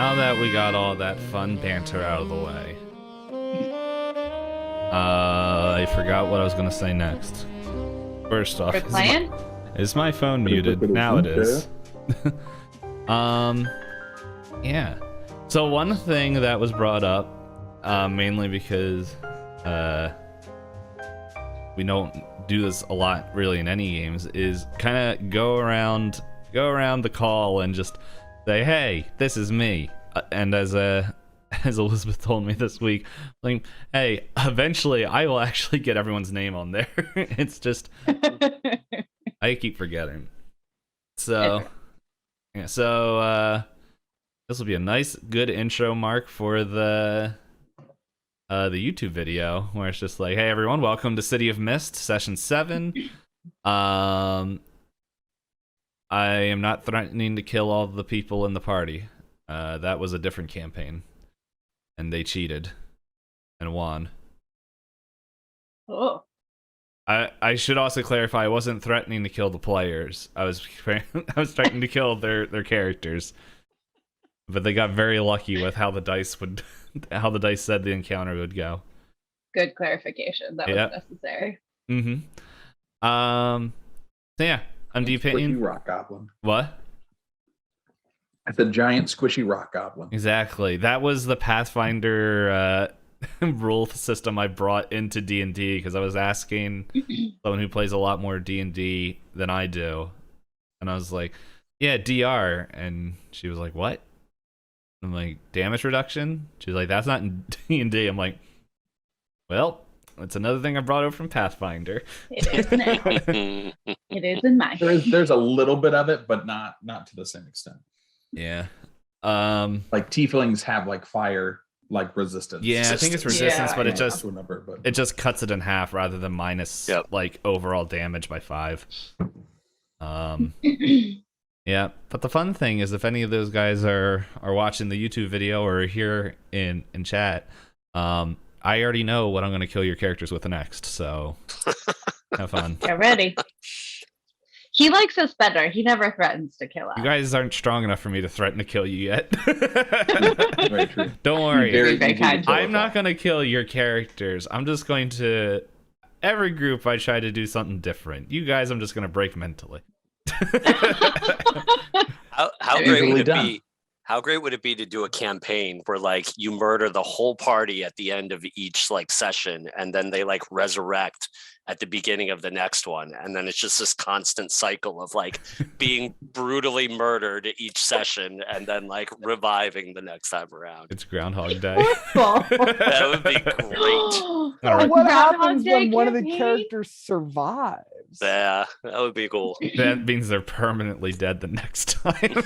now that we got all that fun banter out of the way, I forgot what I was gonna say next. First off, is my phone muted? Now it is. Yeah. So one thing that was brought up, mainly because we don't do this a lot really in any games, is kind of go around the call and just say, "Hey, this is me." And as Elizabeth told me this week, like, "Hey, eventually I will actually get everyone's name on there." It's just I keep forgetting. So yeah, so this will be a nice, good intro mark for the YouTube video, where it's just like, "Hey everyone, welcome to City of Mist, Session 7. I am not threatening to kill all the people in the party. That was a different campaign, and they cheated and won." Oh. I should also clarify, I wasn't threatening to kill the players. I was threatening to kill their characters. But they got very lucky with how the dice said the encounter would go. Good clarification. That was necessary. Mm-hmm. So yeah, I'm Itisdpayne. Squishy rock goblin. What? It's a giant squishy rock goblin. Exactly. That was the Pathfinder rule system I brought into D&D, because I was asking someone who plays a lot more D&D than I do, and I was like, "Yeah, DR," and she was like, "What?" I'm like, "Damage reduction?" She's like, "That's not in D&D." I'm like, "Well, it's another thing I brought over from Pathfinder." It is now. It is in my. There's a little bit of it, but not to the same extent. Yeah. Like tieflings have like fire like resistance. Yeah, I think it's resistance, but it it just cuts it in half rather than minus like overall damage by 5. Yeah, but the fun thing is, if any of those guys are watching the YouTube video or here in chat, I already know what I'm going to kill your characters with next, so have fun. Get ready. He likes us better. He never threatens to kill us. You guys aren't strong enough for me to threaten to kill you yet. Very true. Don't worry. Very kind. I'm not going to kill your characters. I'm just going to... Every group I try to do something different. You guys, I'm just going to break mentally. How great would it be? How great would it be to do a campaign where like you murder the whole party at the end of each like session, and then they like resurrect at the beginning of the next one, and then it's just this constant cycle of like being brutally murdered each session and then like reviving the next time around. It's Groundhog Day. That would be great. What happens when one of the characters survives? Yeah, that would be cool. That means they're permanently dead the next time.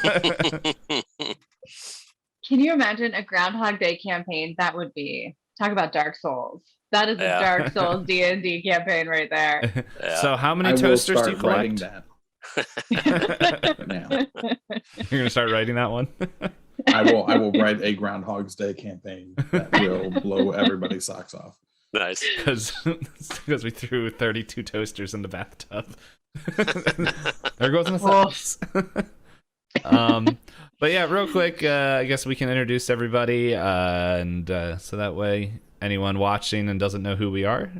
Can you imagine a Groundhog Day campaign? That would be, talk about Dark Souls. That is a Dark Souls D&D campaign right there. Yeah. So how many toasters do you collect? That. You're gonna start writing that one? I will write a Groundhog's Day campaign that will blow everybody's socks off. Nice. Because we threw 32 toasters in the bathtub. There goes my socks. But yeah, real quick, I guess we can introduce everybody, and so that way anyone watching and doesn't know who we are,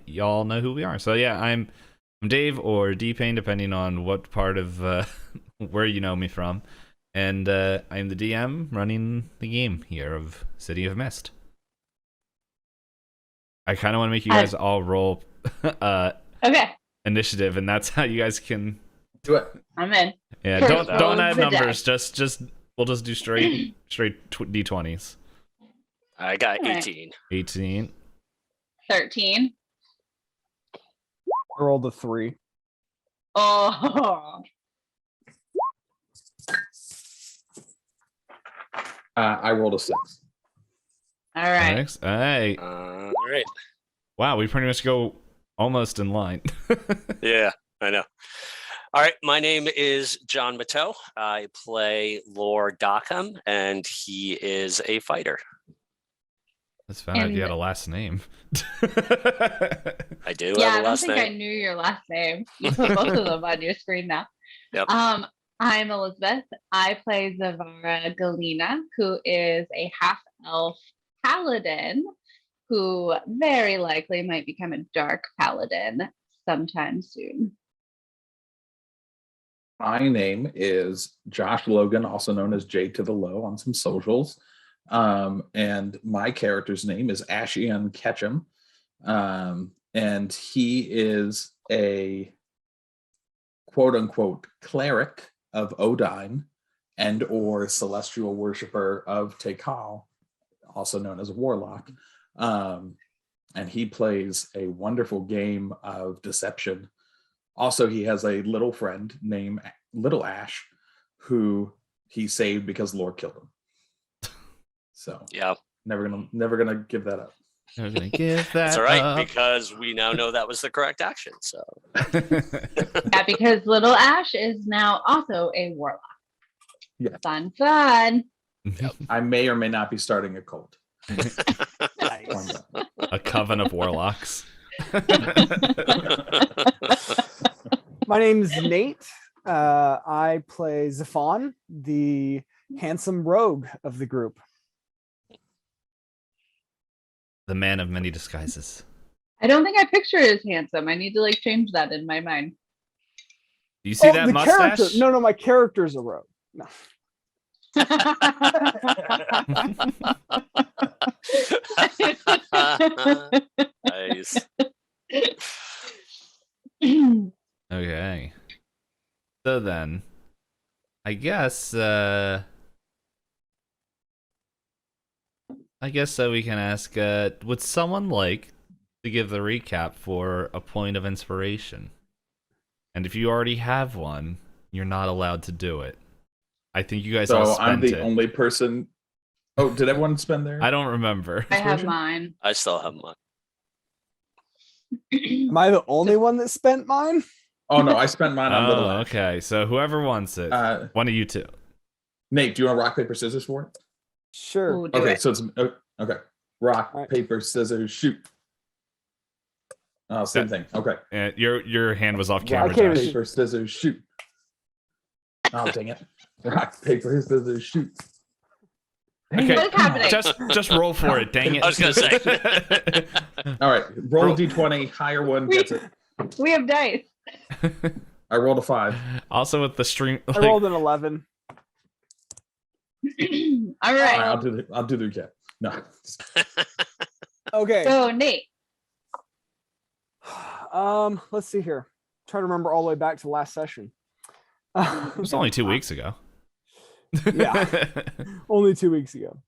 y'all know who we are. So yeah, I'm Dave, or Itisdpayne, depending on what part of where you know me from, and I'm the DM running the game here of City of Mist. I kind of want to make you guys all roll Okay. initiative, and that's how you guys can Do it. I'm in. Yeah, don't add numbers. Just we'll just do straight d20s. I got 18. 18. 13. I rolled a 3. Oh. I rolled a 6. All right. Next. Hey. All right. Wow, we pretty much go almost in line. Yeah, I know. All right, my name is Jon Lor. I play Lor Dockham, and he is a fighter. Just found out you had a last name. I do have a last name. I don't think I knew your last name. You see both of them on your screen now. Yep. I'm Elizabeth. I play Zevarra Gallina, who is a half-elf paladin who very likely might become a dark paladin sometime soon. My name is Josh Logan, also known as J to the Low on some socials. And my character's name is Aesheon Kaetchuum. And he is a quote unquote cleric of Odine and or celestial worshiper of Tekal, also known as a warlock. And he plays a wonderful game of deception. Also, he has a little friend named Little Ash, who he saved because Lord killed him. So yeah, never gonna give that up. Never gonna give that. That's all right, up. because we now know that was the correct action. So Yeah, because Little Ash is now also a warlock. Yeah. Fun. I may or may not be starting a cult. Nice. A coven of warlocks. My name's Nate. I play Zephan, the handsome rogue of the group. The man of many disguises. I don't think I picture as handsome. I need to like change that in my mind. Do you see that the mustache? character. No, my character's a rogue. No. Nice. Okay. So then, I guess we can ask, would someone like to give the recap for a point of inspiration? And if you already have one, you're not allowed to do it. I think you guys all So spent I'm the it. only person. Oh, did everyone spend their? I don't remember. I have mine. I still have mine. Am I the only one that spent mine? Oh no, I spent mine on Little Oh, Ash. okay. So whoever wants it, one of you two. Nate, do you want rock paper scissors for it? Sure. Ooh, do Okay, it. so it's okay. Rock All right. paper scissors shoot. Oh, same thing. Okay. Your hand was off I camera, can't Josh. read. Paper scissors shoot. Oh dang it! Rock paper scissors shoot. Okay, What's happening? just roll for it. Dang it! I was gonna say. All right, roll Roll. a d20. Higher one gets it. We have dice. I rolled a 5. Also with the stream, I like, rolled an 11. All All right. right, I'll do the recap. No. Okay. So Nate. Let's see here. Try to remember all the way back to last session. it was only 2 weeks ago. Yeah. Only 2 weeks ago.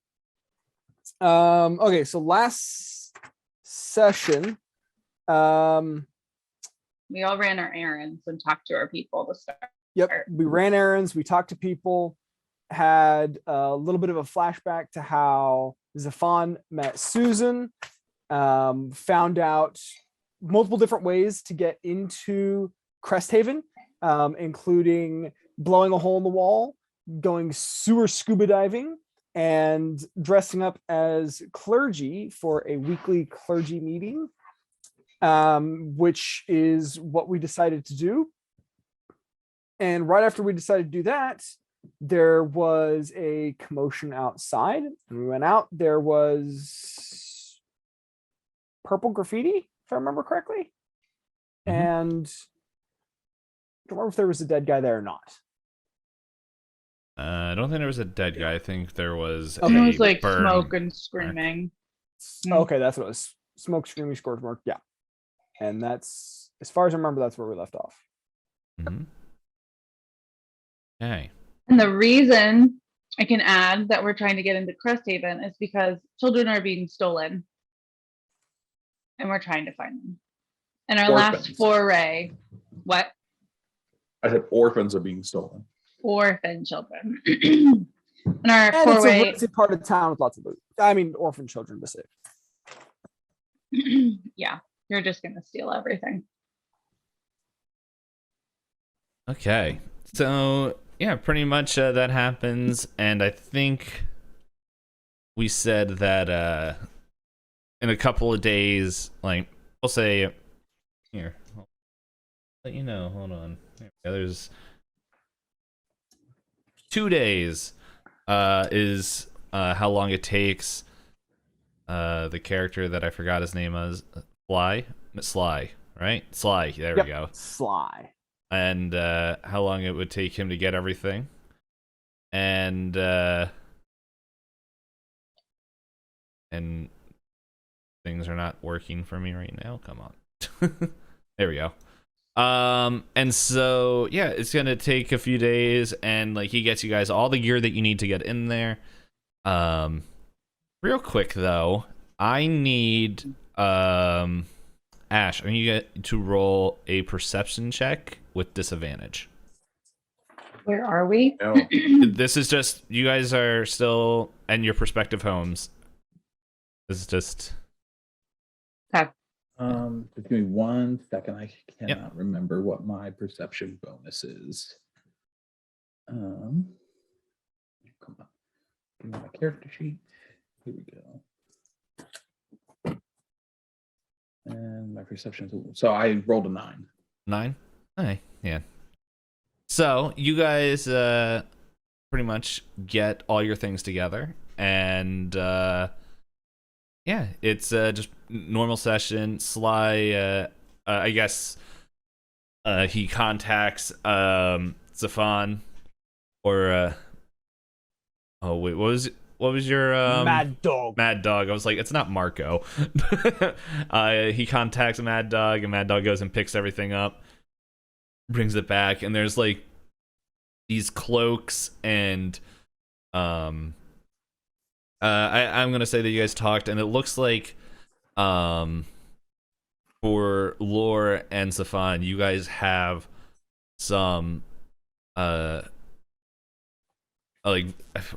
Okay, so last session, We all ran our errands and talked to our people to start. yep, we ran errands, we talked to people, had a little bit of a flashback to how Zephan met Susan, found out multiple different ways to get into Cresthaven, including blowing a hole in the wall, going sewer scuba diving, and dressing up as clergy for a weekly clergy meeting, which is what we decided to do. And right after we decided to do that, there was a commotion outside. And we went out. There was purple graffiti, if I remember correctly. Mhm. And I don't remember if there was a dead guy there or not. I don't think there was a dead guy. I think there was Okay. It a was like burn. smoke and screaming. Okay, that's what it was. Smoke, screaming, scorch mark. Yeah. And that's, as far as I remember, that's where we left off. Mhm. Okay. And the reason I can add that we're trying to get into Cresthaven is because children are being stolen. And we're trying to find them. And our last Orphans. foray, what? I said orphans are being stolen. Orphan children. And our And it's a foray, ritzy part of town with lots of loot. I mean, orphan children to save. yeah, you're just gonna steal everything. Okay. So yeah, pretty much that happens, and I think we said that in a couple of days, like we'll say, here, I'll let you know. Hold on. There's 2 days is how long it takes the character that I forgot his name was, Sly, right? Sly, there we go. Sly. And how long it would take him to get everything. And things are not working for me right now. Come on. There we go. And so yeah, it's gonna take a few days, and like he gets you guys all the gear that you need to get in there. Real quick though, I need Ash, I need you get to roll a perception check with disadvantage. Where are we? Oh. This is just, you guys are still in your prospective homes. This is just Just give me 1 second. I cannot remember what my perception bonus is. Come on. Give me my character sheet. Here we go. And my perception is, so I rolled a 9. 9? Okay, yeah. So you guys pretty much get all your things together, and yeah, it's just normal session. Sly, I guess he contacts Zephan, or oh wait, what was your Mad Dog? Mad Dog. I was like, it's not Marco. He contacts Mad Dog, and Mad Dog goes and picks everything up, brings it back, and there's like these cloaks and I'm gonna say that you guys talked, and it looks like for Lor and Zephan, you guys have some like,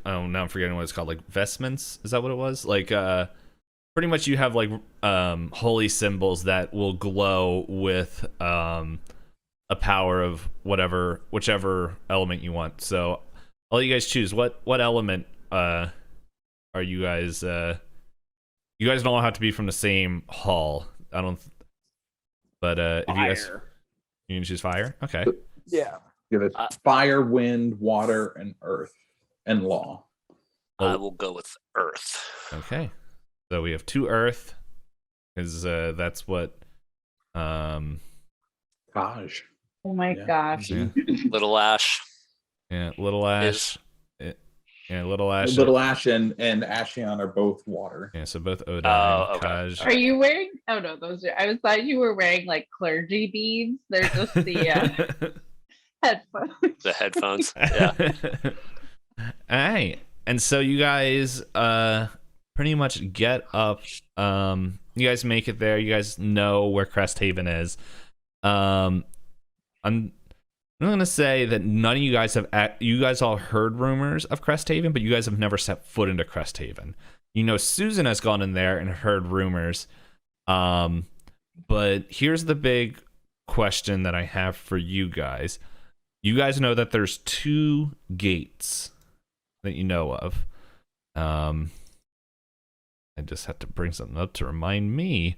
oh, now I'm forgetting what it's called, like vestments, is that what it was? Like pretty much you have like holy symbols that will glow with a power of whichever element you want. So I'll let you guys choose what element are you guys. You guys don't have to be from the same hall. I don't. But if you guys, you can choose fire. Okay. Yeah. Give it fire, wind, water, and earth, and law. I will go with earth. Okay. So we have 2 earth, because that's what. Taj. Oh my gosh. Yeah. Little Ash. Yeah, Little Ash. Yeah, Little Ash. Little Ash and Aesheon are both water. Yeah, so both Odin Oh, and okay. Kaj. Are you wearing? Oh no, those are. I was thought you were wearing like clergy beads. They're just the headphones. The headphones. Yeah. All right, and so you guys pretty much get up. You guys make it there. You guys know where Cresthaven is. I'm gonna say that none of you guys have. You guys all heard rumors of Cresthaven, but you guys have never set foot into Cresthaven. You know, Susan has gone in there and heard rumors. But here's the big question that I have for you guys. You guys know that there's 2 gates that you know of. I just have to bring something up to remind me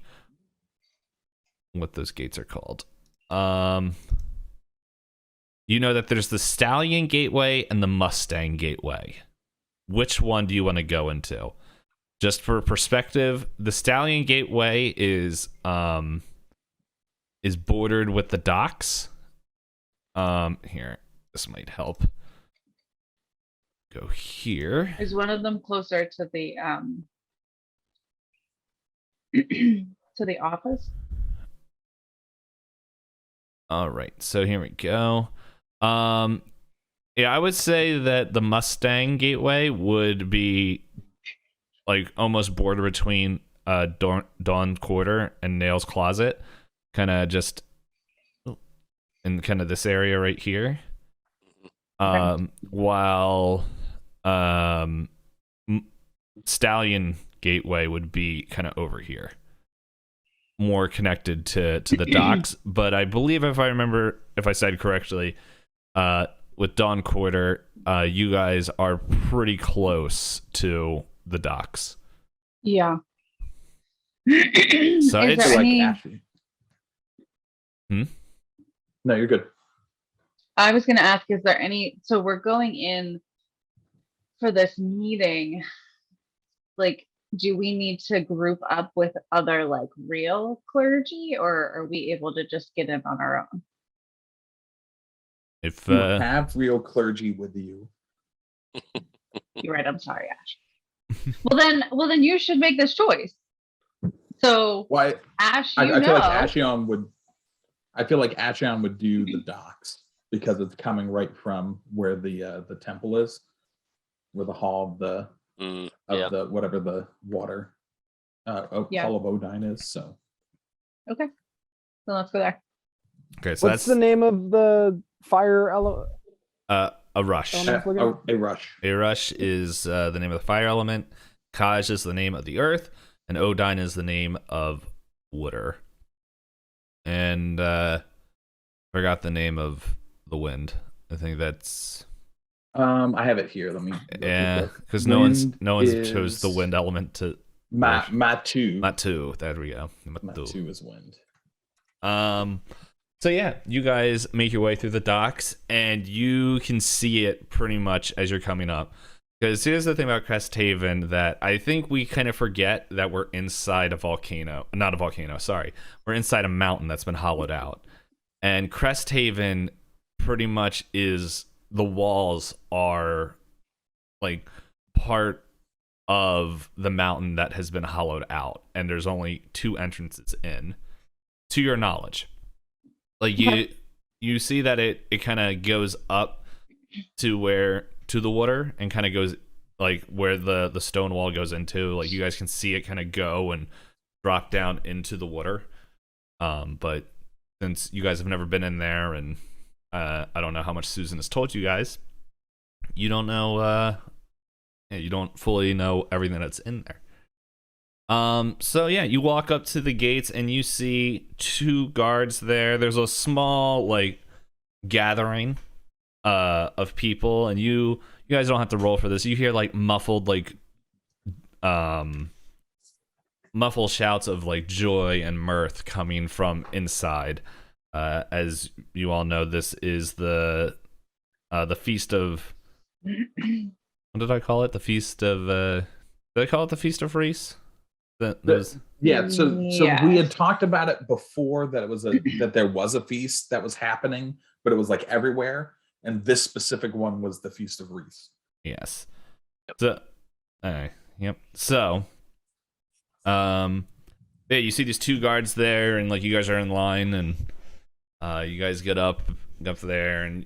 what those gates are called. You know that there's the Stallion Gateway and the Mustang Gateway. Which one do you want to go into? Just for perspective, the Stallion Gateway is bordered with the docks. Here, this might help. Go here. Is one of them closer to the to the office? All right, so here we go. Yeah, I would say that the Mustang Gateway would be like almost border between Dawn Quarter and Nail's Closet, kind of just in kind of this area right here. While Stallion Gateway would be kind of over here, more connected to the docks. But I believe, if I said correctly, with Dawn Quarter, you guys are pretty close to the docks. Yeah. So Is it's there like any- Ashley. Hmm? No, you're good. I was going to ask, is there any? So we're going in for this meeting, like, do we need to group up with other like real clergy, or are we able to just get in on our own? If You have real clergy with you. You're right. I'm sorry, Ash. Well then you should make this choice. So Why? Ash, I feel like Aesheon would. I feel like Aesheon would do the docks because it's coming right from where the temple is, where the hall of the the whatever the water Hall of Odine is. So okay, so let's go there. Okay, so what's the name of the fire element? A rush. a rush. A rush is the name of the fire element. Kaj is the name of the earth, and Odine is the name of water. And forgot the name of the wind. I think that's. I have it here. Let me. Because no one's chose the wind element to. Matu. Matu. There we go. Matu is wind. So yeah, you guys make your way through the docks, and you can see it pretty much as you're coming up. Because here's the thing about Cresthaven that I think we kind of forget that we're inside a volcano. Not a volcano, sorry. We're inside a mountain that's been hollowed out. And Cresthaven pretty much is, the walls are like part of the mountain that has been hollowed out. And there's only 2 entrances in, to your knowledge. Like you see that it kind of goes up to the water and kind of goes like where the stone wall goes into. Like you guys can see it kind of go and drop down into the water. But since you guys have never been in there, and I don't know how much Susan has told you guys, you don't know. You don't fully know everything that's in there. So yeah, you walk up to the gates and you see 2 guards there. There's a small like gathering of people, and you guys don't have to roll for this. You hear like muffled shouts of like joy and mirth coming from inside. As you all know, this is the feast of what did I call it? The feast of did I call it the feast of Reese? So we had talked about it before, that it was that there was a feast that was happening, but it was like everywhere, and this specific one was the Feast of Reese. Yes. So, yep. So, yeah, you see these 2 guards there, and like you guys are in line, and you guys get up there, and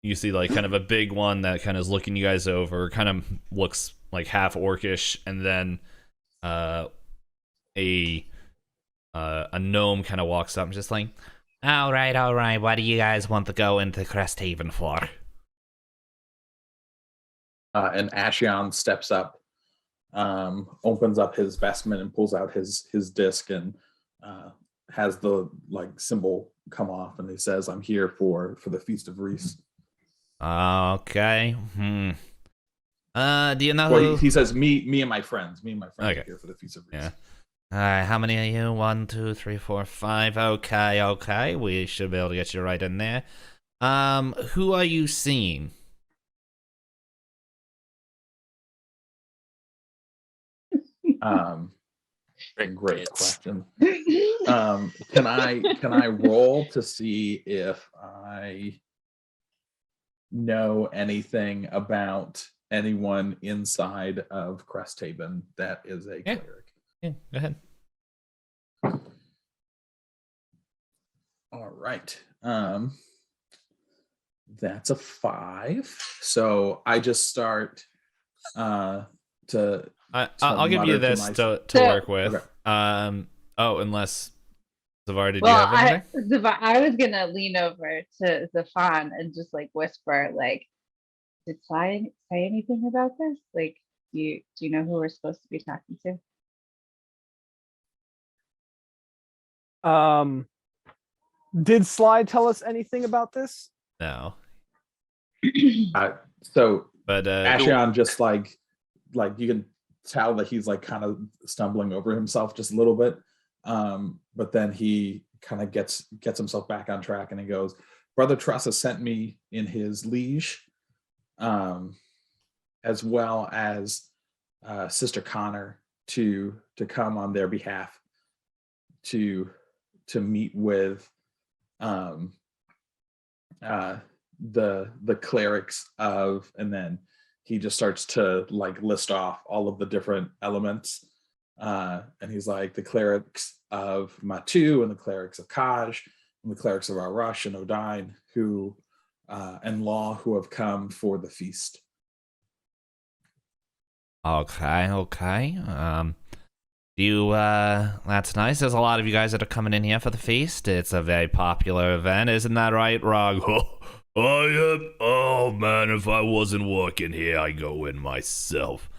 you see like kind of a big one that kind of is looking you guys over, kind of looks like half orcish, and then a gnome kind of walks up and just like, all right, what do you guys want to go into Cresthaven for? And Aesheon steps up, opens up his vestment and pulls out his disc, and has the like symbol come off, and he says, I'm here for the Feast of Reese. Okay. Do you know who? He says, me and my friends. Okay. Are here for the Feast of Reese. Yeah. All right, how many are you? 1, 2, 3, 4, 5. Okay. We should be able to get you right in there. Who are you seeing? Great question. Can I roll to see if I know anything about anyone inside of Cresthaven that is a cleric? Yeah, go ahead. All right. That's a 5. So I just start to. I'll give you this to work with. Okay. Unless Zevarra, did you have anything? I was gonna lean over to Zephan and just like whisper, like, did Sai say anything about this? Like, do you know who we're supposed to be talking to? Did Sly tell us anything about this? No. But Aesheon just like you can tell that he's like kind of stumbling over himself just a little bit, but then he kind of gets himself back on track, and he goes, Brother Truss has sent me in his liege, as well as Sister Connor to come on their behalf to meet with the clerics of, and then he just starts to like list off all of the different elements, and he's like the clerics of Matu and the clerics of Kaj and the clerics of Arash and Odine who and Law who have come for the feast. Okay. That's nice. There's a lot of you guys that are coming in here for the feast. It's a very popular event, isn't that right, Rog? Oh man, if I wasn't working here, I'd go in myself.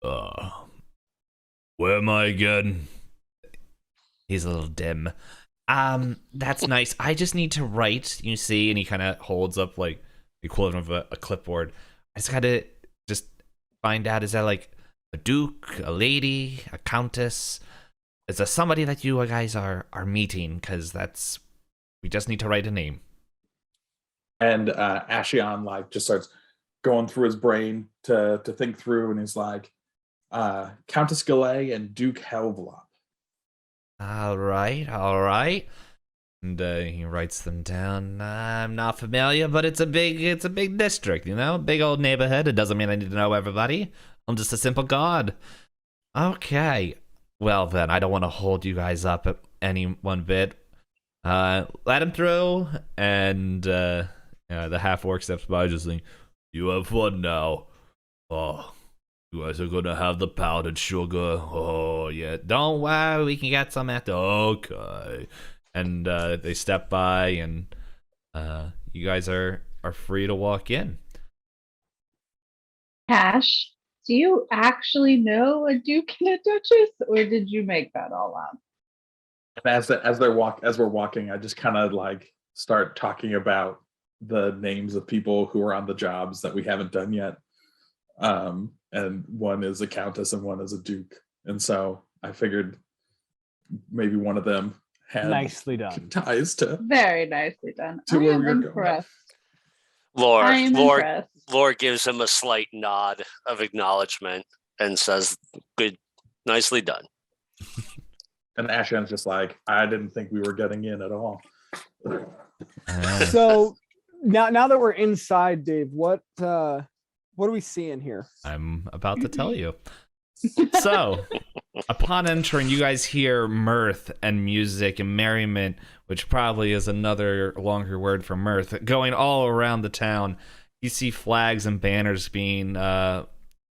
Where am I again? He's a little dim. That's nice. I just need to write, you see, and he kind of holds up like the equivalent of a clipboard. I just gotta just find out, is that like a duke, a lady, a countess? Is there somebody that you guys are meeting? Because we just need to write a name. And Aesheon like just starts going through his brain to think through, and he's like, Countess Galay and Duke Helvlop. All right. And he writes them down. I'm not familiar, but it's a big district, you know, big old neighborhood. It doesn't mean I need to know everybody. I'm just a simple god. Okay. Well then, I don't want to hold you guys up any one bit. Let him through, and the half orc steps by, just saying, "You have fun now. Oh, you guys are gonna have the powdered sugar. Oh yeah, don't worry, we can get some after. Okay." And they step by, and you guys are free to walk in. Cash, do you actually know a duke and a duchess, or did you make that all up? And as we're walking, I just kind of like start talking about the names of people who are on the jobs that we haven't done yet. And one is a countess and one is a duke. And so I figured maybe one of them had nicely done ties to very nicely done. To I where am we were impressed. going. Lor gives him a slight nod of acknowledgement and says, "Good, nicely done." And Aesheon's just like, I didn't think we were getting in at all. So now that we're inside, Dave, what are we seeing here? I'm about to tell you. So, upon entering, you guys hear mirth and music and merriment, which probably is another longer word for mirth, going all around the town. You see flags and banners being that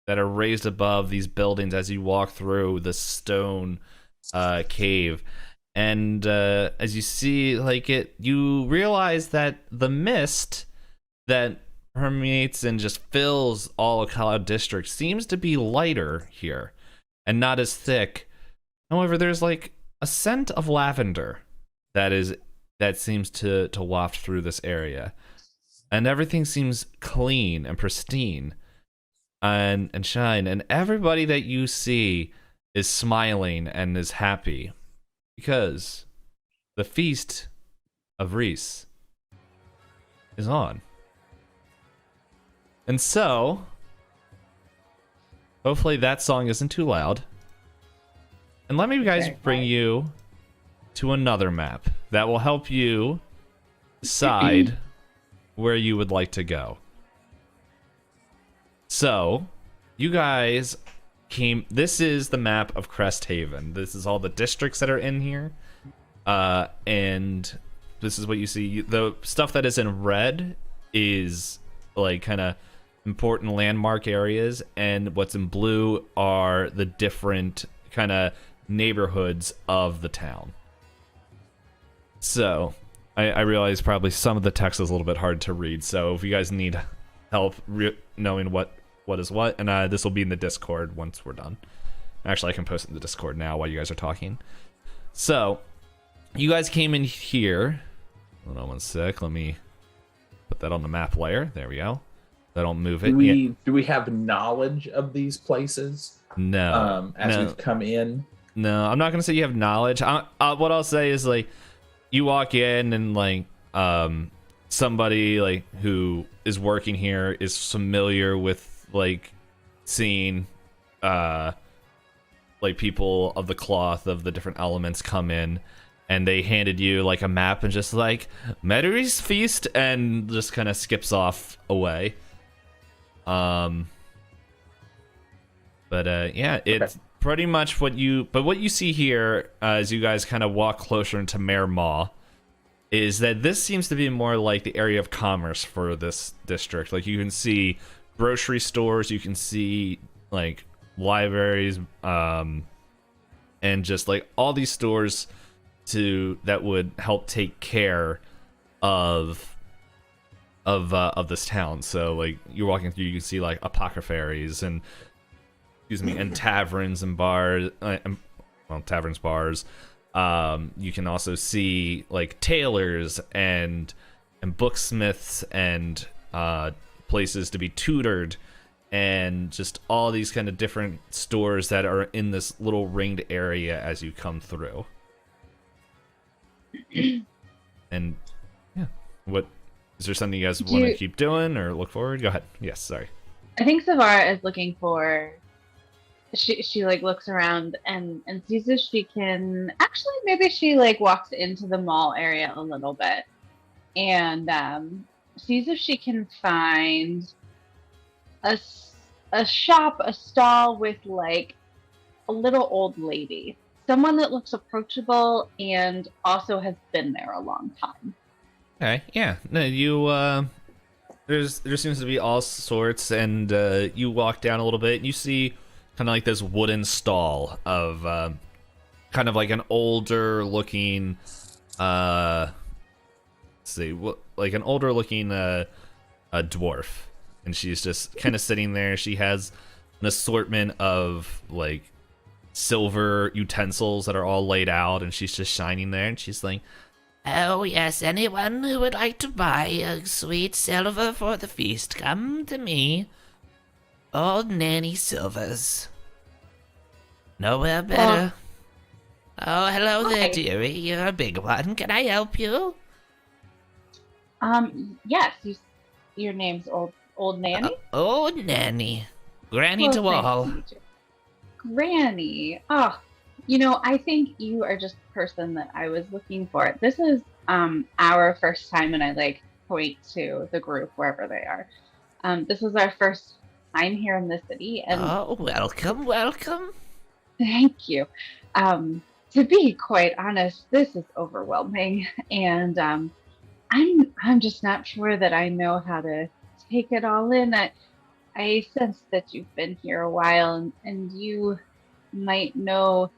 are raised above these buildings as you walk through the stone cave. And as you see you realize that the mist that permeates and just fills all of Cloud District seems to be lighter here and not as thick. However, there's like a scent of lavender that seems to waft through this area, and everything seems clean and pristine and shine, and everybody that you see is smiling and is happy because the feast of Reese is on. And so, hopefully that song isn't too loud. And let me guys bring you to another map that will help you decide where you would like to go. So, you guys this is the map of Cresthaven. This is all the districts that are in here. And this is what you see. The stuff that is in red is like kind of important landmark areas, and what's in blue are the different kind of neighborhoods of the town. So I realize probably some of the text is a little bit hard to read, so if you guys need help knowing what is what, and this will be in the Discord once we're done. Actually, I can post it in the Discord now while you guys are talking. So you guys came in here. Hold on one sec, let me put that on the map layer. There we go. I don't move it. Do we have knowledge of these places? No. We've come in? No, I'm not gonna say you have knowledge. What I'll say is like you walk in and like somebody like who is working here is familiar with like seeing like people of the cloth of the different elements come in, and they handed you like a map and just like Medu's feast, and just kind of skips off away. But yeah, it's pretty much what you see here as you guys kind of walk closer into Mare Maw is that this seems to be more like the area of commerce for this district. Like you can see grocery stores, you can see like libraries, and just like all these stores that would help take care of this town. So like you're walking through, you can see like apothecaries and and taverns and bars, taverns, bars. You can also see like tailors and booksmiths and places to be tutored, and just all these kind of different stores that are in this little ringed area as you come through. And yeah, what is there something you guys want to keep doing or look forward? Go ahead. Yes, sorry. I think Zevarra is looking for. She like looks around and sees if she can maybe she like walks into the mall area a little bit and sees if she can find a stall with like a little old lady, someone that looks approachable and also has been there a long time. Okay, yeah. No, you there seems to be all sorts, and you walk down a little bit and you see kind of like this wooden stall of kind of like an older looking like an older looking a dwarf, and she's just kind of sitting there. She has an assortment of like silver utensils that are all laid out, and she's just shining there, and she's like, "Oh yes, anyone who would like to buy a sweet silver for the feast, come to me. Old Nanny Silvers. Nowhere better." Oh, hello there, dearie. You're a big one. Can I help you? Yes. Your name's Old Nanny? Old Nanny. Granny to all. Granny. Oh, I think you are just the person that I was looking for. This is our first time, and I like point to the group wherever they are. This is our first time here in the city, and welcome. Thank you. To be quite honest, this is overwhelming, and I'm just not sure that I know how to take it all in. I sense that you've been here a while, and you might know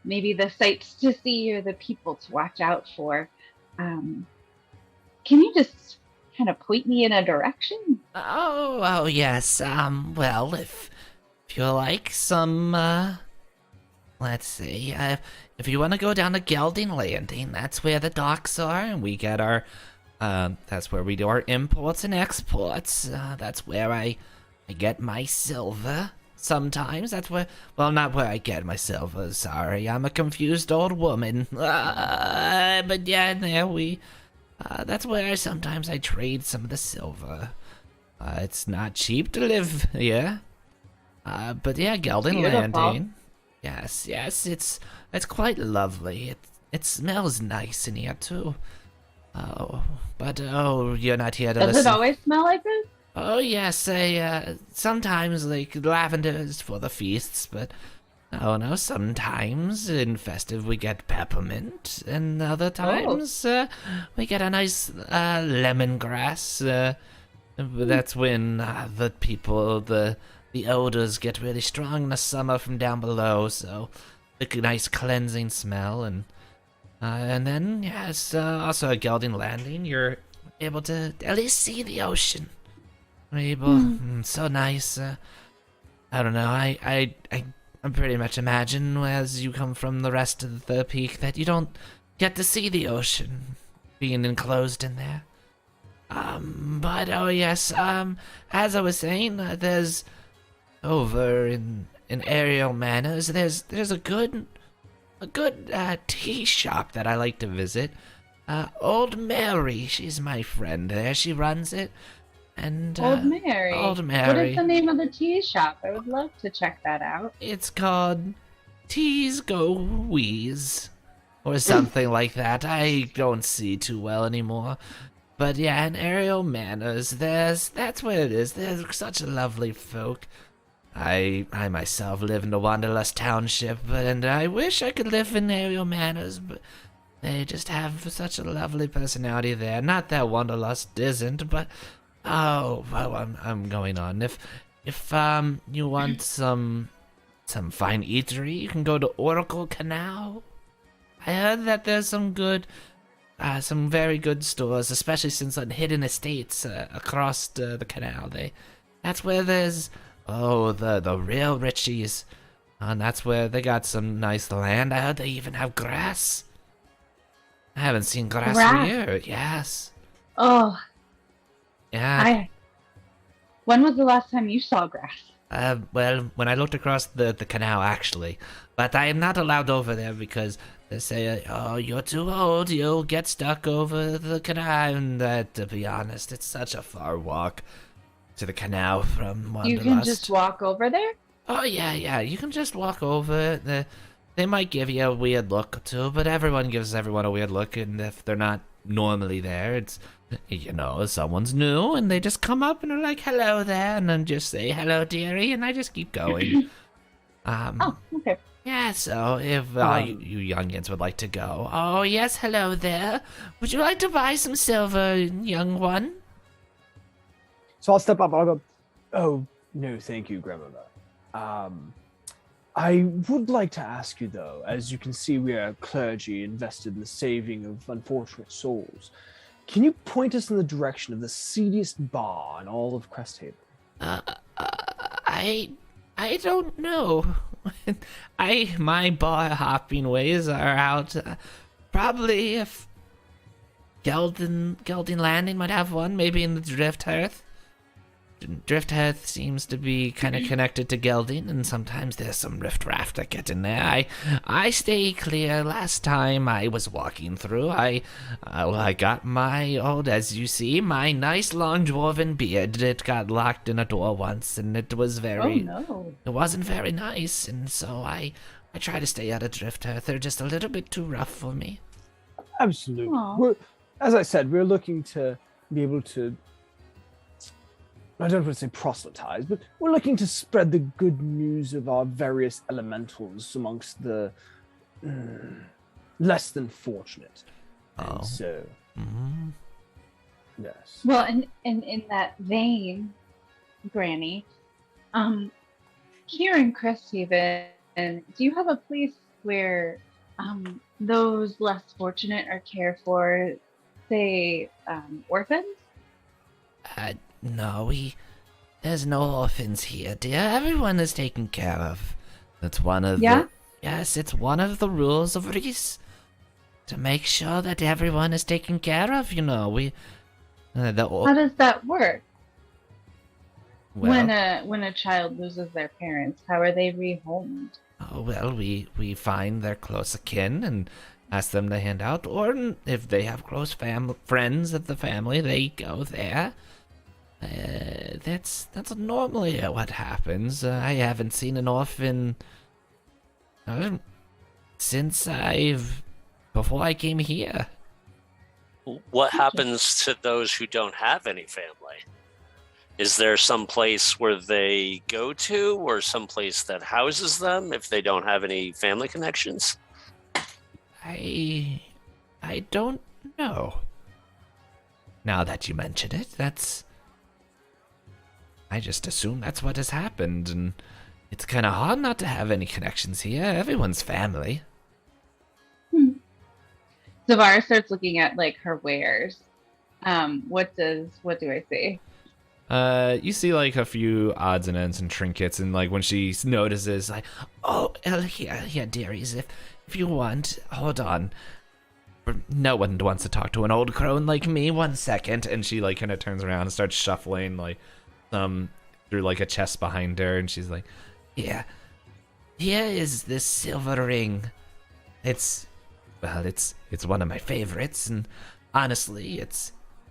maybe the sights to see or the people to watch out for. Can you just kind of point me in a direction? Oh yes. Well, if you like some, let's see. If you want to go down to Gelding Landing, that's where the docks are, and we get our, that's where we do our imports and exports. That's where I get my silver. Sometimes that's where, well, not where I get my silver. Sorry, I'm a confused old woman. But yeah, there that's where sometimes I trade some of the silver. It's not cheap to live here. But yeah, Gelding Landing. Yes, it's quite lovely. It smells nice in here too. But you're not here to listen. Does it always smell like this? Oh yes, sometimes like lavender is for the feasts, but oh no, sometimes in festive we get peppermint, and other times we get a nice lemongrass. That's when the people, the odors get really strong in the summer from down below, so a nice cleansing smell, and then yes, also at Gelding Landing, you're able to at least see the ocean. So nice. I don't know. I pretty much imagine as you come from the rest of the peak that you don't get to see the ocean being enclosed in there. But oh yes. As I was saying, there's over in Ariel Manors. There's a good tea shop that I like to visit. Old Mary, she's my friend there. She runs it. And Old Mary. Old Mary. What is the name of the tea shop? I would love to check that out. It's called Teas Go Wheeze, or something like that. I don't see too well anymore. But yeah, in Aerial Manors, that's where it is. There's such a lovely folk. I myself live in the Wanderlust Township, and I wish I could live in Aerial Manors, but they just have such a lovely personality there. Not that Wanderlust isn't, but I'm going on. If you want some fine eatery, you can go to Oracle Canal. I heard that there's some very good stores, especially since on hidden estates across the canal. That's where there's the real richies, and that's where they got some nice land. I heard they even have grass. I haven't seen grass for years. Yes. Oh. Yeah. When was the last time you saw grass? Well, when I looked across the canal, actually. But I am not allowed over there because they say, oh, you're too old, you'll get stuck over the canal. And to be honest, it's such a far walk to the canal from Wanderlust. You can just walk over there? Oh, yeah, you can just walk over. They might give you a weird look, too, but everyone gives everyone a weird look, and if they're not normally there, it's, someone's new, and they just come up and are like, hello there, and then just say, hello, dearie, and I just keep going. Oh, okay. Yeah, so if you youngins would like to go, oh, yes, hello there. Would you like to buy some silver, young one? So I'll step up, I'll go, oh, no, thank you, grandmother. I would like to ask you, though, as you can see, we are clergy invested in the saving of unfortunate souls. Can you point us in the direction of the seediest bar in all of Cresthaven? I don't know. My bar hopping ways are out. Probably if Gelding Landing might have one, maybe in the Drift Hearth. Drift Hearth seems to be kind of connected to Gelding, and sometimes there's some rift-raft that get in there. I stay clear. Last time I was walking through, I got my as you see, my nice long dwarven beard. It got locked in a door once, and it was very... Oh, no. It wasn't very nice, and so I try to stay out of Drift Hearth. They're just a little bit too rough for me. Absolutely. As I said, we're looking to be able to... I don't want to say proselytize, but we're looking to spread the good news of our various elementals amongst the less than fortunate. Oh. And so, yes. Well, and in that vein, Granny, here in Cresthaven, do you have a place where those less fortunate are cared for, say, orphans? No, there's no orphans here, dear. Everyone is taken care of. That's one of yes, it's one of the rules of Reese. To make sure that everyone is taken care of, How does that work? Well, When a child loses their parents, how are they rehomed? Oh, well, we find their close akin and ask them to hand out, or if they have close friends of the family, they go there. That's normally what happens. I haven't seen an orphan since before I came here. What happens to those who don't have any family? Is there some place where they go to, or some place that houses them if they don't have any family connections? I don't know. Now that you mention it, I just assume that's what has happened, and it's kind of hard not to have any connections here. Everyone's family. Zevarra starts looking at her wares. What do I see? You see a few odds and ends and trinkets, and when she notices, oh, here, dearies, if you want, hold on. No one wants to talk to an old crone like me. 1 second. and she kind of turns around and starts shuffling through a chest behind her, and she's like, yeah, here is this silver ring. It's one of my favorites, and honestly,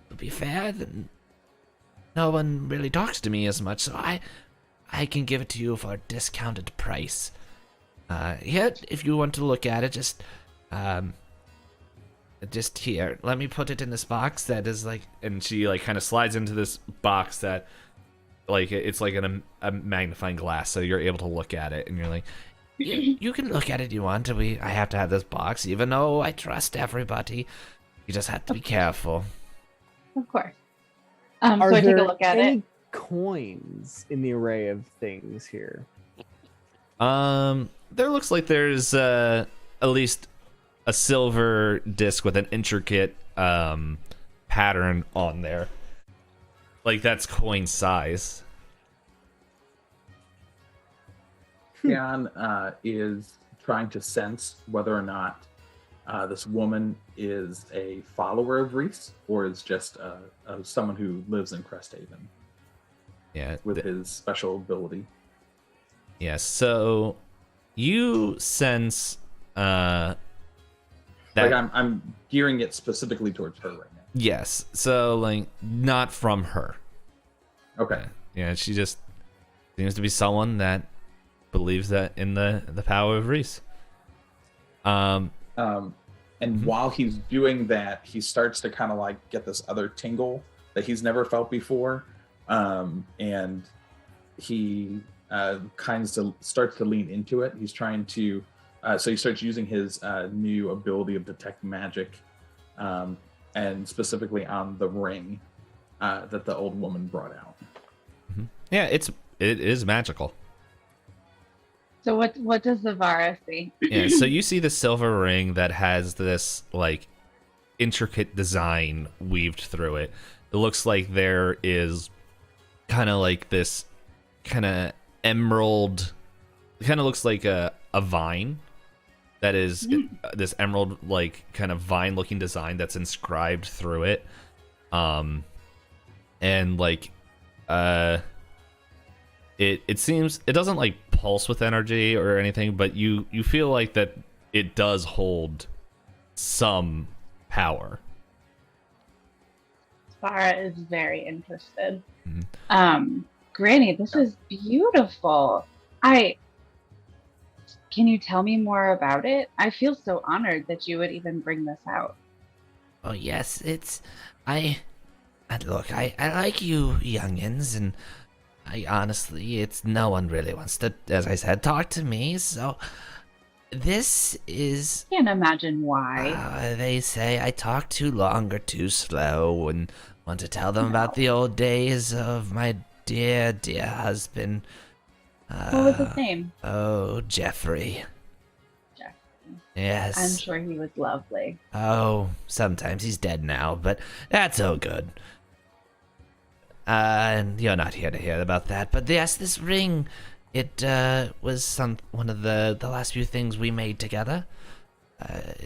to be fair, no one really talks to me as much, so I can give it to you for a discounted price. Here, if you want to look at it, just here. Let me put it in this box that is like, and she like kind of slides into this box that, like, it's like a magnifying glass, so you're able to look at it, and you're like, you can look at it if you want. I have to have this box, even though I trust everybody. You just have to be careful. Of course. Are so I take a there look at any it. coins in the array of things here? There looks like there's at least a silver disc with an intricate pattern on there. Like, that's coin size. Jan is trying to sense whether or not this woman is a follower of Reese or is just someone who lives in Cresthaven. Yeah, with his special ability. Yeah, so you sense that, like, I'm gearing it specifically towards her right now. Yes, so like not from her. Okay. Yeah, she just seems to be someone that believes that in the power of Reese. And while he's doing that, he starts to kind of like get this other tingle that he's never felt before, and he starts to lean into it. He's trying to, so he starts using his new ability of detect magic, and specifically on the ring that the old woman brought out. Yeah, it is magical. So what does Zevarra see? Yeah, so you see the silver ring that has this like intricate design weaved through it. It looks like there is kind of like this kind of emerald. It kind of looks like a vine that is this emerald like kind of vine looking design that's inscribed through it. And like it seems it doesn't like pulse with energy or anything, but you feel like that it does hold some power. Zevarra is very interested. Granny, this is beautiful. Can you tell me more about it? I feel so honored that you would even bring this out. Oh yes, I like you youngins, and it's no one really wants to, as I said, talk to me, so this is... Can't imagine why. They say I talk too long or too slow and want to tell them about the old days of my dear, dear husband. What was his name? Oh, Jeffrey. Yes. I'm sure he was lovely. Oh, sometimes he's dead now, but that's all good. And you're not here to hear about that, but yes, this ring, it was one of the last few things we made together.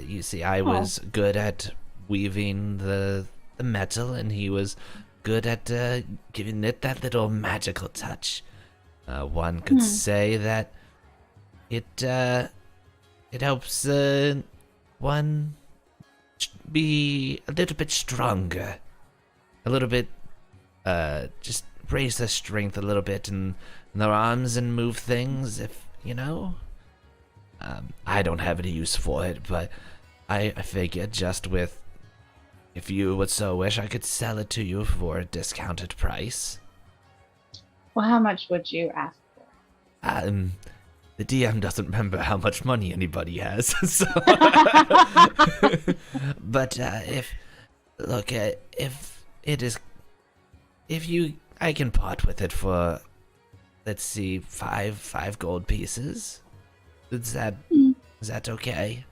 You see, I was good at weaving the metal, and he was good at giving it that little magical touch. One could say that it helps one be a little bit stronger, a little bit, just raise their strength a little bit in their arms and move things, if you know. I don't have any use for it, but I figured just with, if you would so wish, I could sell it to you for a discounted price. Well, how much would you ask for? The DM doesn't remember how much money anybody has, so. But if I can part with it for, let's see, five gold pieces. Is that okay?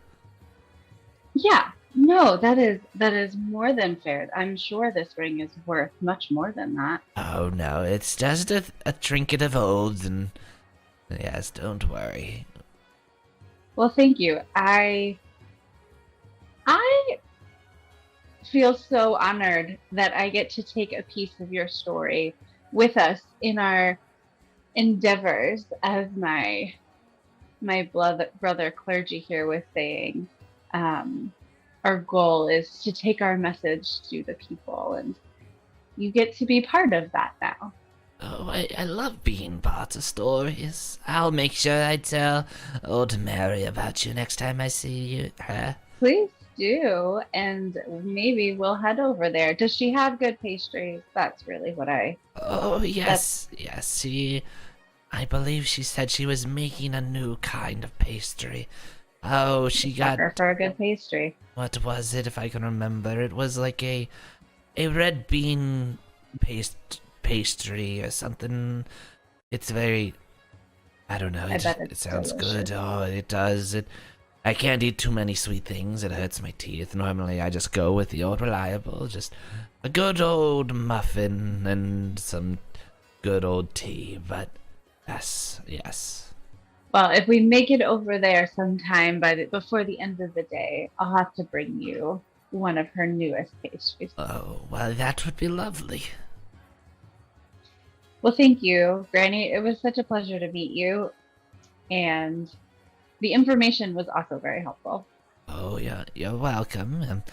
Yeah. No, that is more than fair. I'm sure this ring is worth much more than that. Oh no, it's just a trinket of old, and yes, don't worry. Well, thank you. I feel so honored that I get to take a piece of your story with us in our endeavors, as my brother clergy here was saying. Our goal is to take our message to the people, and you get to be part of that now. Oh, I love being part of stories. I'll make sure I tell old Mary about you next time I see her. Please do, and maybe we'll head over there. Does she have good pastries? That's really what I... Oh, yes, yes, I believe she said she was making a new kind of pastry. Oh, she got... her for a good pastry. What was it, if I can remember? It was like a red bean pastry or something. It's very... I don't know, it sounds delicious. good. Oh, it does. I can't eat too many sweet things. It hurts my teeth. Normally, I just go with the old reliable. Just a good old muffin and some good old tea. But yes. Well, if we make it over there sometime before the end of the day, I'll have to bring you one of her newest pastries. Oh, well, that would be lovely. Well, thank you, Granny. It was such a pleasure to meet you. And the information was also very helpful. Oh, you're welcome.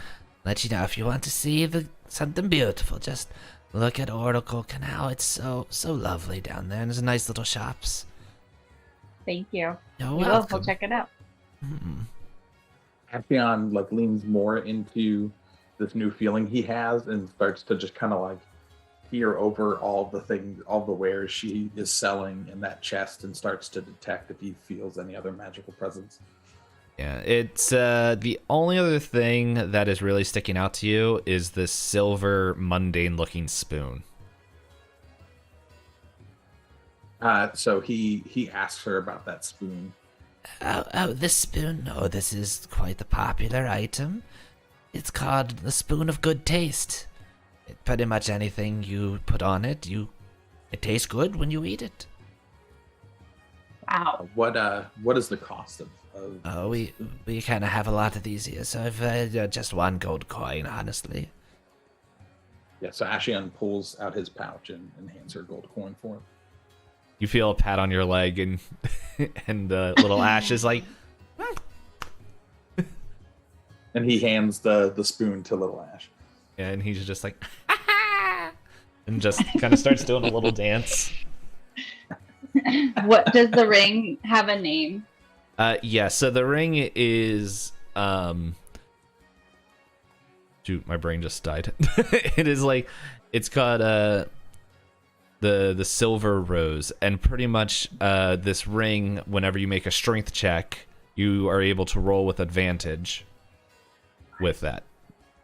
Let you know if you want to see something beautiful. Just look at Oracle Canal. It's so lovely down there. And there's nice little shops. Thank you. You're We'll welcome. check it out. Aesheon like leans more into this new feeling he has and starts to just kind of like peer over all the wares she is selling in that chest and starts to detect if he feels any other magical presence. Yeah, it's the only other thing that is really sticking out to you is this silver, mundane-looking spoon. So he asks her about that spoon. Oh, this spoon? Oh, this is quite the popular item. It's called the Spoon of Good Taste. Pretty much anything you put on it, it tastes good when you eat it. Wow. What is the cost of Oh, we kind of have a lot of these here, so I've just one gold coin, honestly. Yeah, so Aesheon pulls out his pouch and hands her a gold coin for it. You feel a pat on your leg, and and little Ash is like, and he hands the spoon to little Ash. yeah, and he's just like, and just kind of starts doing a little dance. What does the ring have a name? Yeah, so the ring is shoot, my brain just died. It is like, it's called the silver rose, and pretty much this ring, whenever you make a strength check, you are able to roll with advantage with that.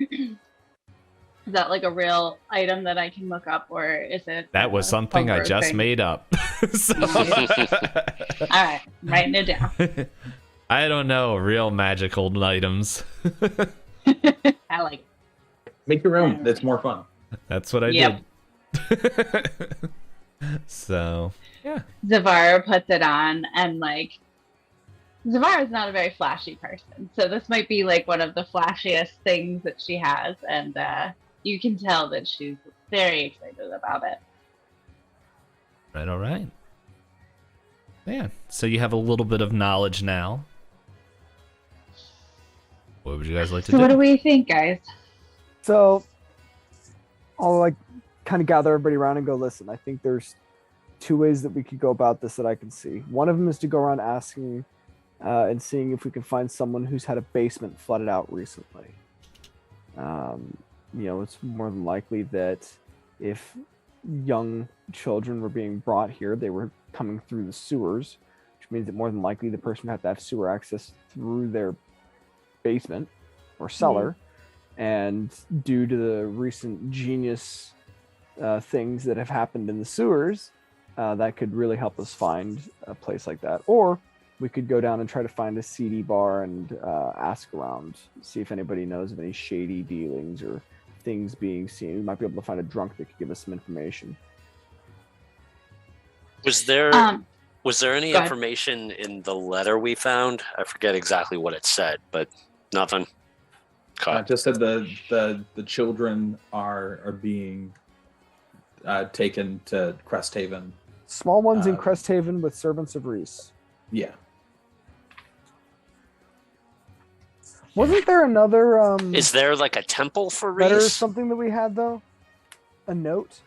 Is that like a real item that I can look up, or is it? That was something I just made up. So, All right, I'm writing it down. I don't know real magical items. I like it. Make your own. That's more fun. That's what I Yep. did. So, yeah. Zevarra puts it on, and like, Zevarra is not a very flashy person, so this might be like one of the flashiest things that she has, and you can tell that she's very excited about it. Right, all right. Yeah, so you have a little bit of knowledge now. What would you guys like to So do? what do we think, guys? So I'll like kind of gather everybody around and go, listen, I think there's two ways that we could go about this that I can see. One of them is to go around asking and seeing if we can find someone who's had a basement flooded out recently. It's more than likely that if young children were being brought here, they were coming through the sewers, which means that more than likely the person would have to have sewer access through their basement or cellar. And due to the recent genius things that have happened in the sewers, that could really help us find a place like that. Or we could go down and try to find a CD bar and ask around, see if anybody knows of any shady dealings or things being seen. We might be able to find a drunk that could give us some information. Was there any go ahead. information in the letter we found? I forget exactly what it said, but nothing. Just said the children are being taken to Cresthaven. Small ones in Cresthaven with servants of Reese. Yeah. Wasn't there another Is there like a temple for letter or Reese? something that we had though? a note?